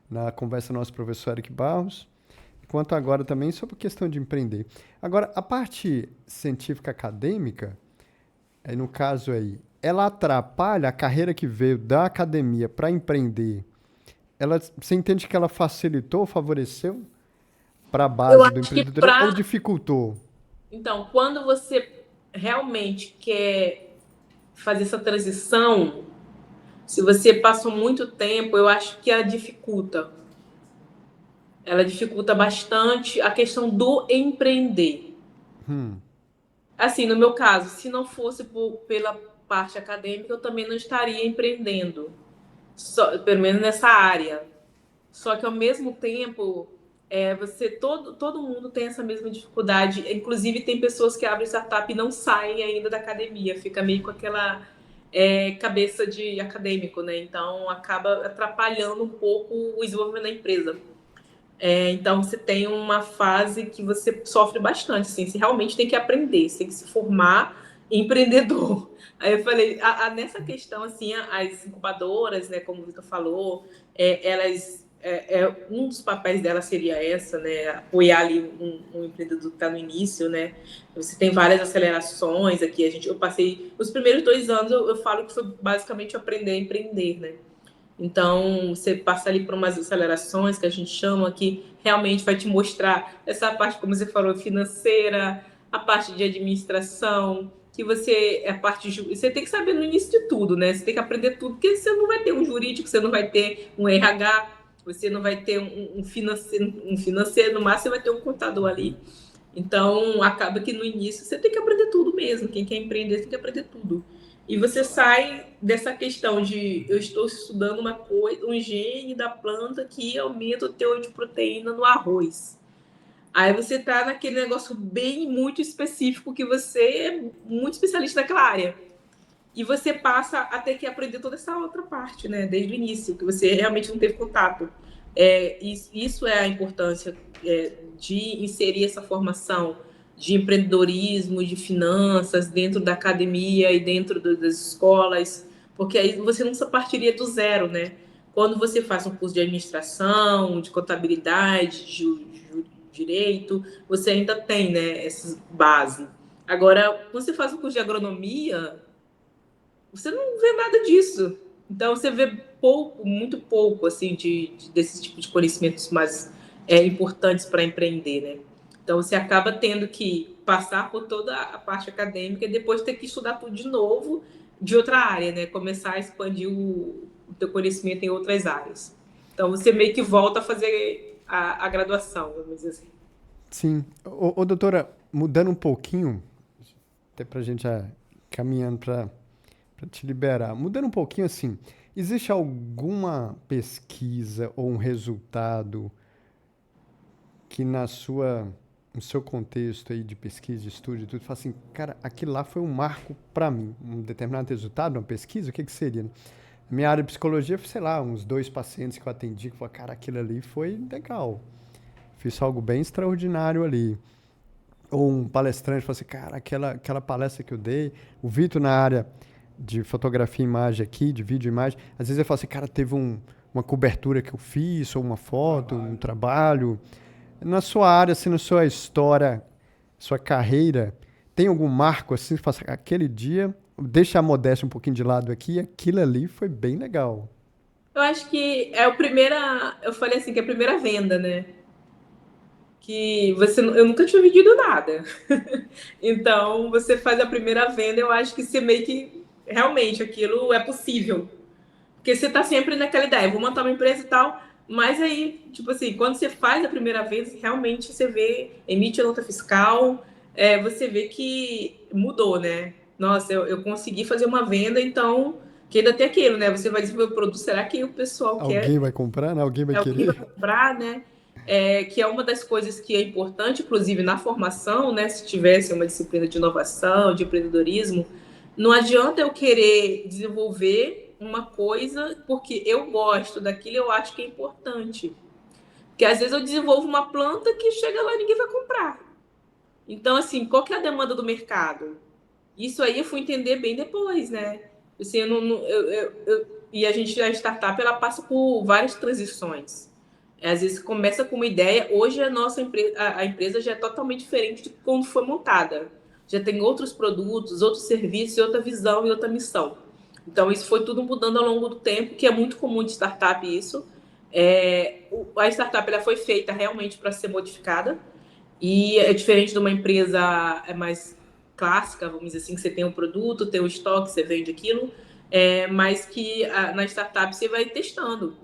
na conversa do nosso professor Eric Barros, quanto agora também sobre a questão de empreender. Agora, a parte científica acadêmica, no caso aí, ela atrapalha a carreira que veio da academia para empreender. Você entende que ela facilitou, favoreceu para a base do empreendedor ou dificultou? Então, quando você realmente quer fazer essa transição, se você passou muito tempo, eu acho que ela dificulta. Ela dificulta bastante a questão do empreender. Assim, no meu caso, se não fosse pela parte acadêmica, eu também não estaria empreendendo, pelo menos nessa área. Só que, ao mesmo tempo, todo mundo tem essa mesma dificuldade. Inclusive, tem pessoas que abrem startup e não saem ainda da academia. Fica meio com aquela cabeça de acadêmico, né? Então, acaba atrapalhando um pouco o desenvolvimento da empresa. Então, você tem uma fase que você sofre bastante, assim, você realmente tem que aprender, você tem que se formar empreendedor. Aí eu falei, nessa questão, assim, as incubadoras, né, como o Vitor falou, elas, um dos papéis delas seria essa, né, apoiar ali um empreendedor que está no início, né, você tem várias acelerações aqui, eu passei, os primeiros 2 anos eu falo que foi basicamente aprender a empreender, né. Então, você passa ali por umas acelerações que a gente chama, que realmente vai te mostrar essa parte, como você falou, financeira, a parte de administração, que você tem que saber no início de tudo, né? Você tem que aprender tudo, porque você não vai ter um jurídico, você não vai ter um RH, você não vai ter um financeiro, no máximo você vai ter um contador ali. Então, acaba que no início você tem que aprender tudo mesmo. Quem quer empreender tem que aprender tudo. E você sai dessa questão de eu estou estudando uma coisa, um gene da planta que aumenta o teor de proteína no arroz. Aí você está naquele negócio bem muito específico que você é muito especialista naquela área. E você passa a ter que aprender toda essa outra parte, né? Desde o início, que você realmente não teve contato. Isso é a importância de inserir essa formação de empreendedorismo, de finanças dentro da academia e dentro das escolas, porque aí você não partiria do zero, né? Quando você faz um curso de administração, de contabilidade, de direito, você ainda tem, né, essa base. Agora, quando você faz um curso de agronomia, você não vê nada disso. Então, você vê pouco, muito pouco, assim, desse tipo de conhecimentos mais importantes para empreender, né? Então, você acaba tendo que passar por toda a parte acadêmica e depois ter que estudar tudo de novo de outra área, né? Começar a expandir o teu conhecimento em outras áreas. Então, você meio que volta a fazer a graduação, vamos dizer assim. Sim. Doutora, mudando um pouquinho, até para a gente já caminhando para te liberar, mudando um pouquinho assim, existe alguma pesquisa ou um resultado que no seu contexto aí de pesquisa, de estudo e tudo, fala assim, cara, aquilo lá foi um marco para mim, um determinado resultado, uma pesquisa, o que seria? Na minha área de psicologia, sei lá, uns 2 pacientes que eu atendi, que falaram, cara, aquilo ali foi legal. fiz algo bem extraordinário ali. Ou um palestrante fala assim, cara, aquela palestra que eu dei, o Vitor na área de fotografia e imagem aqui, de vídeo e imagem, às vezes ele fala assim, cara, teve uma cobertura que eu fiz, ou uma foto, um trabalho. Na sua área, assim, na sua história, sua carreira, tem algum marco assim, que fala assim, aquele dia, deixa a modéstia um pouquinho de lado aqui, aquilo ali foi bem legal. Eu acho que eu falei assim, que é a primeira venda, né? Que eu nunca tinha vendido nada. Então, você faz a primeira venda, eu acho que você meio que realmente aquilo é possível. Porque você tá sempre naquela ideia, vou montar uma empresa e tal, mas aí, tipo assim, quando você faz a primeira vez, realmente você vê, emite a nota fiscal, você vê que mudou, né? Nossa, eu consegui fazer uma venda, então, que ainda tem aquilo, né? Você vai desenvolver o produto, será que o pessoal quer? Alguém vai comprar, né? Alguém vai Alguém vai querer? comprar, né? Que é uma das coisas que é importante, inclusive na formação, né? Se tivesse uma disciplina de inovação, de empreendedorismo, não adianta eu querer desenvolver uma coisa porque eu gosto daquilo, eu acho que é importante. Porque às vezes eu desenvolvo uma planta que chega lá e ninguém vai comprar. Então, assim, qual que é a demanda do mercado? Isso aí eu fui entender bem depois, né? Assim, e a startup, ela passa por várias transições. Às vezes começa com uma ideia, hoje a empresa já é totalmente diferente de quando foi montada. Já tem outros produtos, outros serviços, outra visão e outra missão. Então, isso foi tudo mudando ao longo do tempo, que é muito comum de startup isso. A startup ela foi feita realmente para ser modificada, e é diferente de uma empresa mais clássica, vamos dizer assim, que você tem um produto, tem um estoque, você vende aquilo, mas que na startup você vai testando.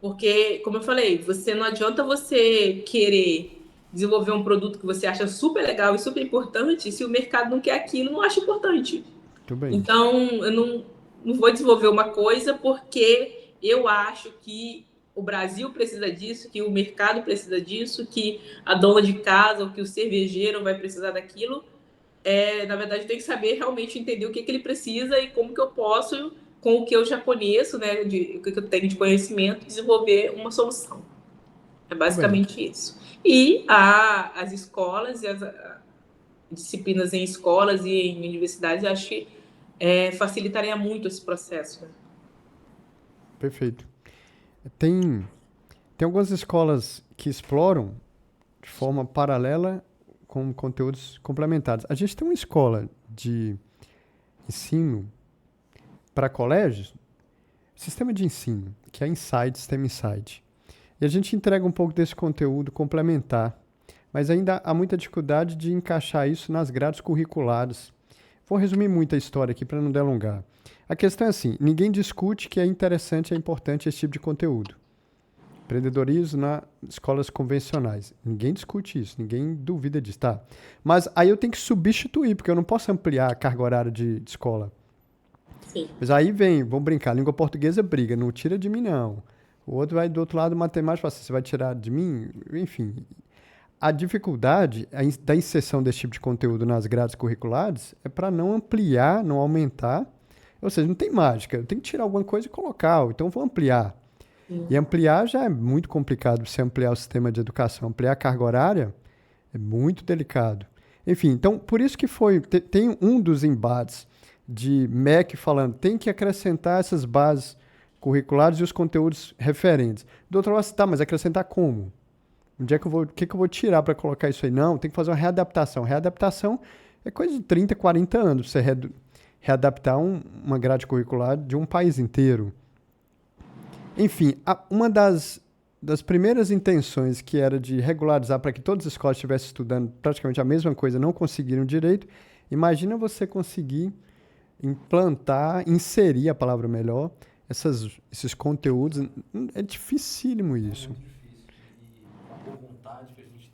Porque, como eu falei, não adianta você querer desenvolver um produto que você acha super legal e super importante se o mercado não quer aquilo, não acha importante. Muito bem. Então, eu não vou desenvolver uma coisa porque eu acho que o Brasil precisa disso, que o mercado precisa disso, que a dona de casa ou que o cervejeiro vai precisar daquilo. Na verdade, tem que saber realmente entender o que ele precisa e como que eu posso, com o que eu já conheço, né, o que eu tenho de conhecimento, desenvolver uma solução. É Muito bem. basicamente isso. E as escolas e as disciplinas em escolas e em universidades, eu acho que facilitaria muito esse processo. Né? Perfeito. Tem, tem algumas escolas que exploram de forma paralela com conteúdos complementares. A gente tem uma escola de ensino para colégios, sistema de ensino, que é Insight, Sistema Insight. E a gente entrega um pouco desse conteúdo complementar, mas ainda há muita dificuldade de encaixar isso nas grades curriculares. Vou resumir muito a história aqui para não delongar. A questão é assim, ninguém discute que é interessante e é importante esse tipo de conteúdo. Empreendedorismo nas escolas convencionais. Ninguém discute isso, ninguém duvida disso, tá? Mas aí eu tenho que substituir, porque eu não posso ampliar a carga horária de escola. Sim. Mas aí vem, vamos brincar, língua portuguesa briga, não tira de mim não. O outro vai do outro lado, matemática, fala assim, você vai tirar de mim? Enfim, a dificuldade da inserção desse tipo de conteúdo nas grades curriculares é para não ampliar, não aumentar. Ou seja, não tem mágica, eu tenho que tirar alguma coisa e colocar, então vou ampliar. E ampliar já é muito complicado, você ampliar o sistema de educação. Ampliar a carga horária é muito delicado. Enfim, então, por isso que tem um dos embates de MEC falando, tem que acrescentar essas bases curriculares e os conteúdos referentes. Do outro lado, tá, mas acrescentar como? Onde é que o que eu vou tirar para colocar isso aí? Não, tem que fazer uma readaptação. Readaptação é coisa de 30, 40 anos, você readaptar uma grade curricular de um país inteiro. Enfim, uma das primeiras intenções que era de regularizar para que todas as escolas estivessem estudando praticamente a mesma coisa, não conseguiram direito. Imagina você conseguir implantar, inserir a palavra melhor, esses conteúdos. É dificílimo isso. É muito difícil. E a boa vontade que a gente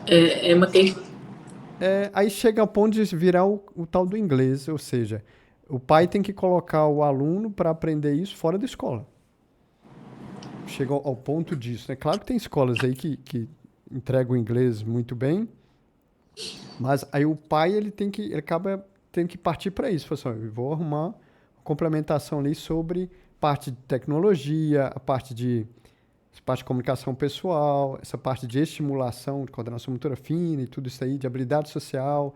tem É uma questão. Aí chega ao ponto de virar o tal do inglês, ou seja, o pai tem que colocar o aluno para aprender isso fora da escola. Chega ao ponto disso, né? Claro que tem escolas aí que entregam o inglês muito bem, mas aí o pai ele acaba tendo que partir para isso. Fala assim, eu vou arrumar uma complementação ali sobre parte de tecnologia, a parte de essa parte de comunicação pessoal, essa parte de estimulação, de coordenação motora fina e tudo isso aí, de habilidade social.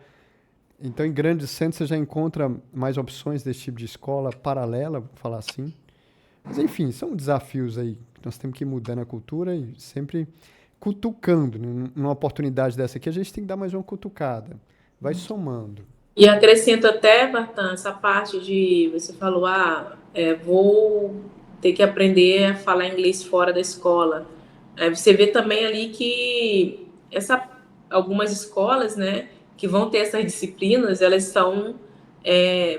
Então, em grandes centros, você já encontra mais opções desse tipo de escola paralela, vou falar assim. Mas, enfim, são desafios aí que nós temos que ir mudando a cultura e sempre cutucando. Numa oportunidade dessa aqui, a gente tem que dar mais uma cutucada. Vai somando. E acrescento até, Bartan, essa parte de, você falou, vou ter que aprender a falar inglês fora da escola. Você vê também ali que algumas escolas, né, que vão ter essas disciplinas, elas são,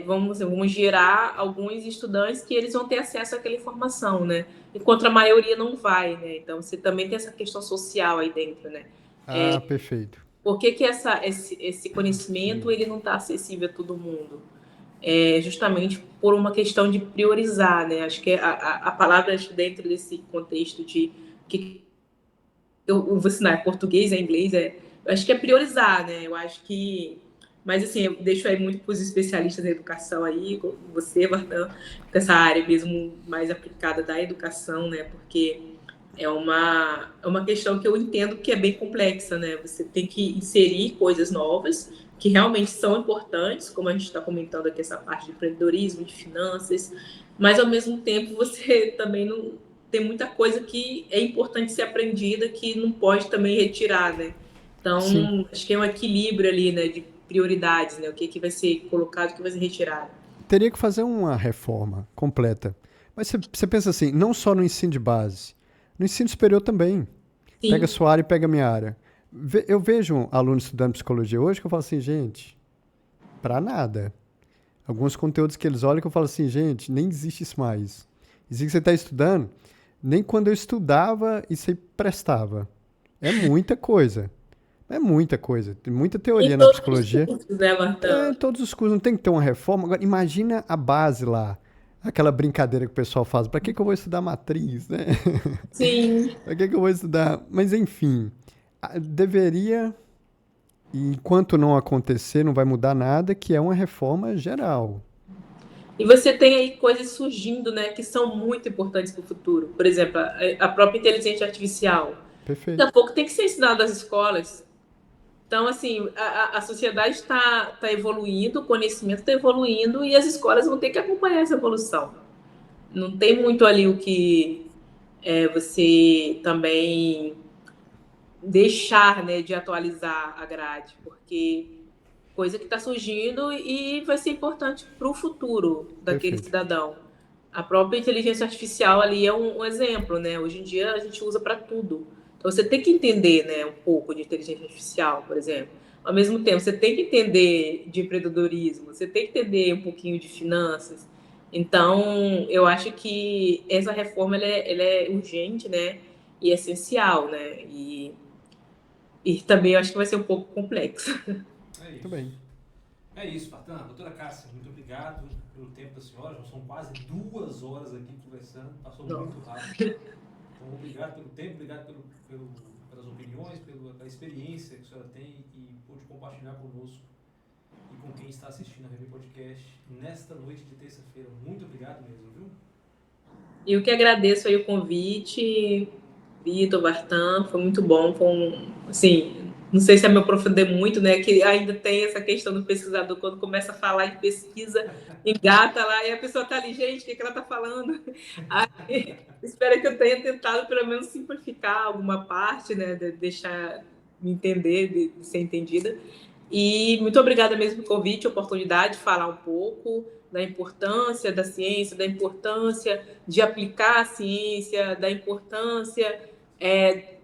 vamos gerar alguns estudantes que eles vão ter acesso àquela informação, né, enquanto a maioria não vai, né, então você também tem essa questão social aí dentro, né. Perfeito. Por que esse conhecimento ele não está acessível a todo mundo? Justamente por uma questão de priorizar, né? Acho que a palavra dentro desse contexto de que eu vou ensinar português, inglês, eu acho que é priorizar, né? Eu acho que... Mas, assim, eu deixo aí muito para os especialistas da educação aí, você, Bartan, com essa área mesmo mais aplicada da educação, né? Porque é uma questão que eu entendo que é bem complexa, né? Você tem que inserir coisas novas que realmente são importantes, como a gente está comentando aqui, essa parte de empreendedorismo, de finanças, mas, ao mesmo tempo, você também não tem muita coisa que é importante ser aprendida que não pode também retirar, né? Então, sim, acho que é um equilíbrio ali, né, de prioridades, né? O que vai ser colocado, o que vai ser retirado. Teria que fazer uma reforma completa. Mas você pensa assim, não só no ensino de base, no ensino superior também. Sim. Pega a sua área e pega a minha área. Eu vejo alunos estudando psicologia hoje que eu falo assim, gente, pra nada. Alguns conteúdos que eles olham que eu falo assim, gente, nem existe isso mais. Isso que você está estudando, nem quando eu estudava isso aí prestava. É muita coisa. É muita coisa. Tem muita teoria na psicologia. Todos os cursos, né, Martão? Todos os cursos. Não tem que ter uma reforma. Agora, imagina a base lá. Aquela brincadeira que o pessoal faz. Para que eu vou estudar matriz, né? Sim. Para que eu vou estudar? Mas, enfim, deveria, e enquanto não acontecer, não vai mudar nada, que é uma reforma geral. E você tem aí coisas surgindo, né, que são muito importantes para o futuro. Por exemplo, a própria inteligência artificial. Perfeito. Daqui a pouco tem que ser ensinado nas escolas. Então, assim, a sociedade está evoluindo, o conhecimento está evoluindo e as escolas vão ter que acompanhar essa evolução. Não tem muito ali o que você também deixar, né, de atualizar a grade, porque coisa que está surgindo e vai ser importante para o futuro daquele Perfeito. cidadão. A própria inteligência artificial ali é um exemplo, né? Hoje em dia a gente usa para tudo. Então, você tem que entender, né, um pouco de inteligência artificial, por exemplo. Ao mesmo tempo, você tem que entender de empreendedorismo, você tem que entender um pouquinho de finanças. Então, eu acho que essa reforma ela é urgente, né, e essencial, né? E também eu acho que vai ser um pouco complexo. É isso. Muito bem. É isso, Bartan. Doutora Cássia, muito obrigado pelo tempo da senhora. Já são quase 2 horas aqui conversando. Passou muito rápido. Então, obrigado pelo tempo, obrigado pelas opiniões, pela experiência que a senhora tem e pôde compartilhar conosco e com quem está assistindo a Review Podcast nesta noite de terça-feira. Muito obrigado mesmo, viu? Eu que agradeço aí o convite, Vitor, Bartan, foi muito bom, assim, não sei se eu me aprofundei muito, né, que ainda tem essa questão do pesquisador, quando começa a falar de pesquisa, engata lá, e a pessoa tá ali, gente, o que ela tá falando? Aí, espero que eu tenha tentado, pelo menos, simplificar alguma parte, né, de deixar me entender, de ser entendida, e muito obrigada mesmo pelo convite, oportunidade de falar um pouco da importância da ciência, da importância de aplicar a ciência, da importância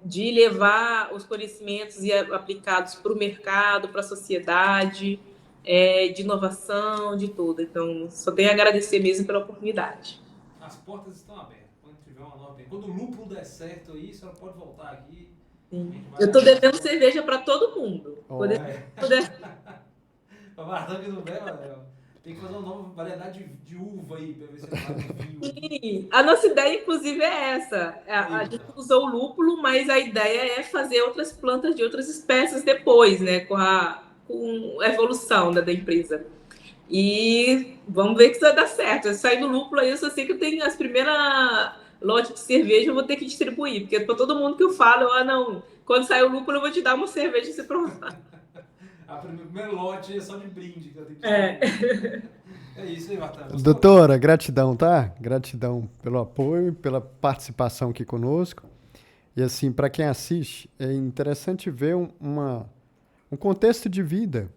de levar os conhecimentos aplicados para o mercado, para a sociedade, de inovação, de tudo. Então, só tenho a agradecer mesmo pela oportunidade. As portas estão abertas. Quando tiver uma nova... Quando o lúpulo der certo aí, a senhora pode voltar aqui. Eu estou devendo cerveja para todo mundo. Para Bartan que não bebe, tem que fazer uma nova variedade de uva aí, para ver se faz vinho. Sim, a nossa ideia, inclusive, é essa. A gente usou o lúpulo, mas a ideia é fazer outras plantas de outras espécies depois, né? Com a evolução da empresa. E vamos ver que isso vai dar certo. Sair do lúpulo aí, eu só sei que tem lote de cerveja, eu vou ter que distribuir, porque para todo mundo que eu falo, não, quando sair o lúpulo eu vou te dar uma cerveja pra você provar. O primeiro lote é só de brinde que eu tenho que É isso aí, Marta. Doutora, gratidão, tá? Gratidão pelo apoio, pela participação aqui conosco. E assim, para quem assiste, é interessante ver um contexto de vida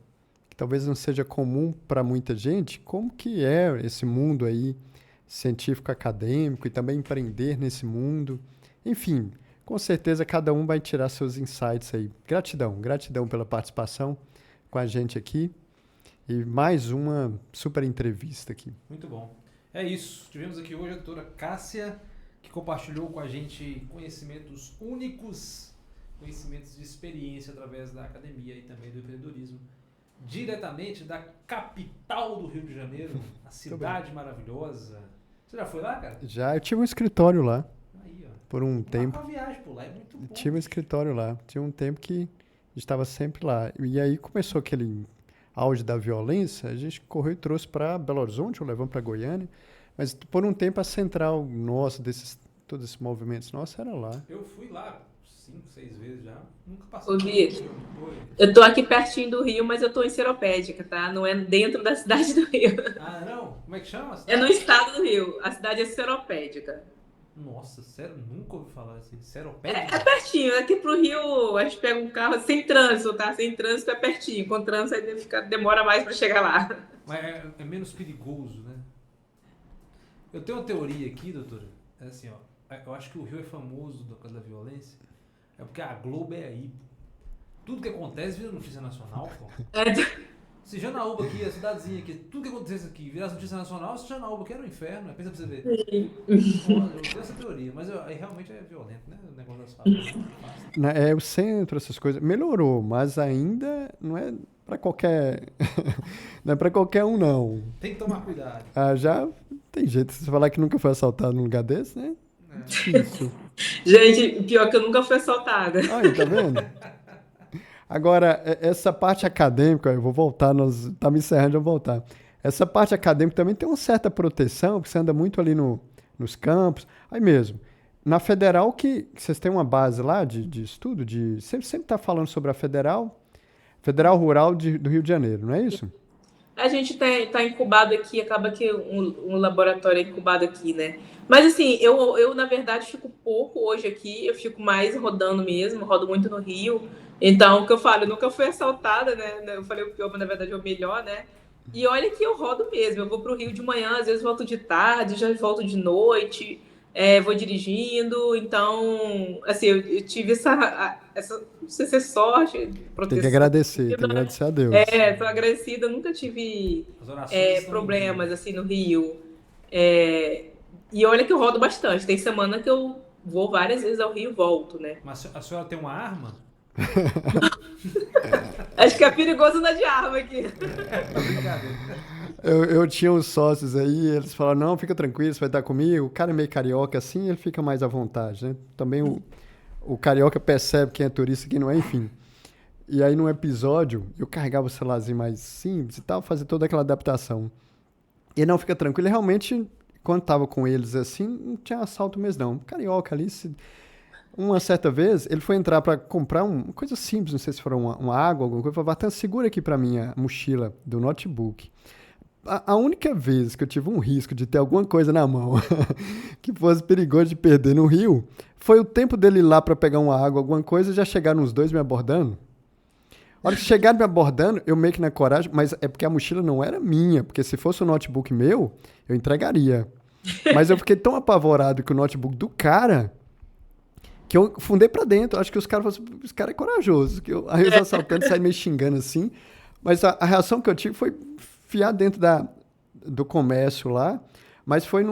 que talvez não seja comum para muita gente, como que é esse mundo aí científico acadêmico e também empreender nesse mundo. Enfim, com certeza cada um vai tirar seus insights aí. Gratidão pela participação com a gente aqui e mais uma super entrevista aqui. Muito bom. É isso. Tivemos aqui hoje a doutora Cássia, que compartilhou com a gente conhecimentos únicos, conhecimentos de experiência através da academia e também do empreendedorismo, diretamente da capital do Rio de Janeiro, a cidade maravilhosa. Você já foi lá, cara? Já, eu tive um escritório lá. Aí, ó. Por um tempo. Uma viagem por lá, é muito bom. Tive um escritório lá. Tinha um tempo que estava sempre lá. E aí começou aquele auge da violência, a gente correu e trouxe para Belo Horizonte, ou levamos para Goiânia. Mas por um tempo a central nossa, todos esses movimentos nossos, era lá. Eu fui lá 5, 6 vezes já. Nunca passei. Ô, Gui, eu tô aqui pertinho do Rio, mas eu tô em Seropédica, tá? Não é dentro da cidade do Rio. Ah, não? Como é que chama? É no estado do Rio. A cidade é Seropédica. Nossa, sério? Nunca ouvi falar assim. Seropédica? É pertinho. Aqui pro Rio, a gente pega um carro sem trânsito, tá? Sem trânsito é pertinho. Com trânsito aí demora mais pra chegar lá. Mas é menos perigoso, né? Eu tenho uma teoria aqui, doutora. É assim, ó. Eu acho que o Rio é famoso por causa da violência. É porque a Globo é aí, pô. Tudo que acontece vira notícia nacional, pô. Se Janaúba aqui, a cidadezinha aqui, tudo que acontecesse aqui virasse notícia nacional, se Janaúba aqui era um inferno. Pensa pra você ver. Eu tenho essa teoria, mas aí realmente é violento, né? O negócio das falas. É o centro, essas coisas. Melhorou, mas ainda não é para qualquer... não é para qualquer um, não. Tem que tomar cuidado. Já tem jeito. Se você falar que nunca foi assaltado num lugar desse, né? Difícil. Gente, pior que eu nunca fui assaltada. Aí, tá vendo? Agora, essa parte acadêmica, eu vou voltar, tá me encerrando, eu vou voltar. Essa parte acadêmica também tem uma certa proteção, porque você anda muito ali nos campos. Aí mesmo, na Federal, que vocês têm uma base lá de estudo, sempre tá falando sobre a Federal Rural do Rio de Janeiro, não é isso? A gente tá incubado aqui, acaba que um laboratório é incubado aqui, né? Mas assim, eu na verdade fico pouco hoje aqui, eu fico mais rodando mesmo, rodo muito no Rio. Então, o que eu falo, eu nunca fui assaltada, né? Eu falei o pior, mas na verdade é o melhor, né? E olha que eu rodo mesmo, eu vou pro Rio de manhã, às vezes volto de tarde, já volto de noite, vou dirigindo. Então, assim, eu tive essa não sei se é sorte, proteção. Tem que agradecer a Deus. Tô agradecida, nunca tive problemas assim no Rio. E olha que eu rodo bastante, tem semana que eu vou várias vezes ao Rio e volto, né? Mas a senhora tem uma arma? Acho que é perigoso andar de arma aqui. Eu tinha uns sócios aí, eles falaram, não, fica tranquilo, você vai estar comigo. O cara é meio carioca assim, ele fica mais à vontade, né? Também o carioca percebe quem é turista e quem não é, enfim. E aí, num episódio, eu carregava o celularzinho mais simples e tal, fazia toda aquela adaptação. E não, fica tranquilo. E realmente, quando tava com eles assim, não tinha assalto mesmo, não. Carioca ali, uma certa vez, ele foi entrar para comprar uma coisa simples, não sei se for uma água, alguma coisa. Ele falou, Vatan, segura aqui para mim a mochila do notebook. A única vez que eu tive um risco de ter alguma coisa na mão que fosse perigoso de perder no Rio, foi o tempo dele ir lá para pegar uma água, alguma coisa, e já chegaram uns dois me abordando. A hora que chegaram me abordando, eu meio que na coragem, mas é porque a mochila não era minha, porque se fosse um notebook meu, eu entregaria. Mas eu fiquei tão apavorado com o notebook do cara que eu fundei pra dentro. Acho que os caras falaram assim, esse cara é corajoso. Aí os assaltantes saíram meio xingando assim. Mas a reação que eu tive foi fiar dentro do comércio lá. Mas foi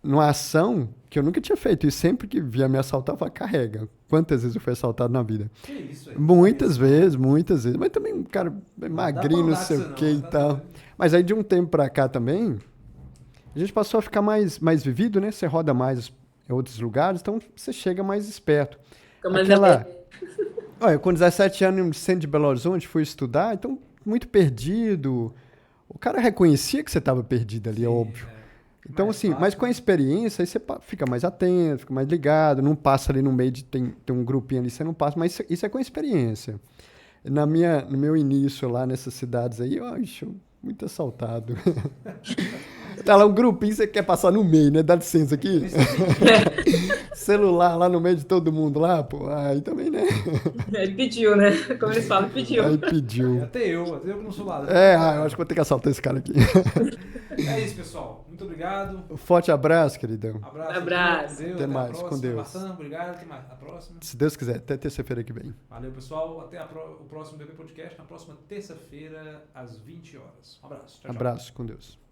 numa ação que eu nunca tinha feito. E sempre que via me assaltar, eu falava, carrega. Quantas vezes eu fui assaltado na vida? Que isso aí? Muitas vezes. Mas também um cara magrinho, não sei o que e tal. Mas aí de um tempo pra cá também, a gente passou a ficar mais vivido, né? Você roda mais em outros lugares, então você chega mais esperto. Olha, com 17 anos, no centro de Belo Horizonte, fui estudar, então muito perdido. O cara reconhecia que você estava perdido ali, é óbvio. Então, Mais assim, fácil, mas com a né? experiência, aí você fica mais atento, fica mais ligado, não passa ali no meio de tem um grupinho ali, você não passa, mas isso é com a experiência. No meu início lá nessas cidades aí, eu acho muito assaltado. Tá lá um grupinho, você quer passar no meio, né? Dá licença aqui. Nem sabia. Celular lá no meio de todo mundo lá, pô, aí também, né? Ele pediu, né? Como eles falam, pediu. Aí pediu. Até eu que não sou ladrão. Eu acho que vou ter que assaltar esse cara aqui. É isso, pessoal. Muito obrigado. Um forte abraço, queridão. Abraço. Abraço. Com Deus, Até a mais, com próxima. Deus. Martão, obrigado. Até mais. A próxima. Se Deus quiser, até terça-feira que vem. Valeu, pessoal. Até o próximo BB Podcast, na próxima terça-feira, às 20 horas. Um abraço. Tchau, tchau. Abraço, com Deus.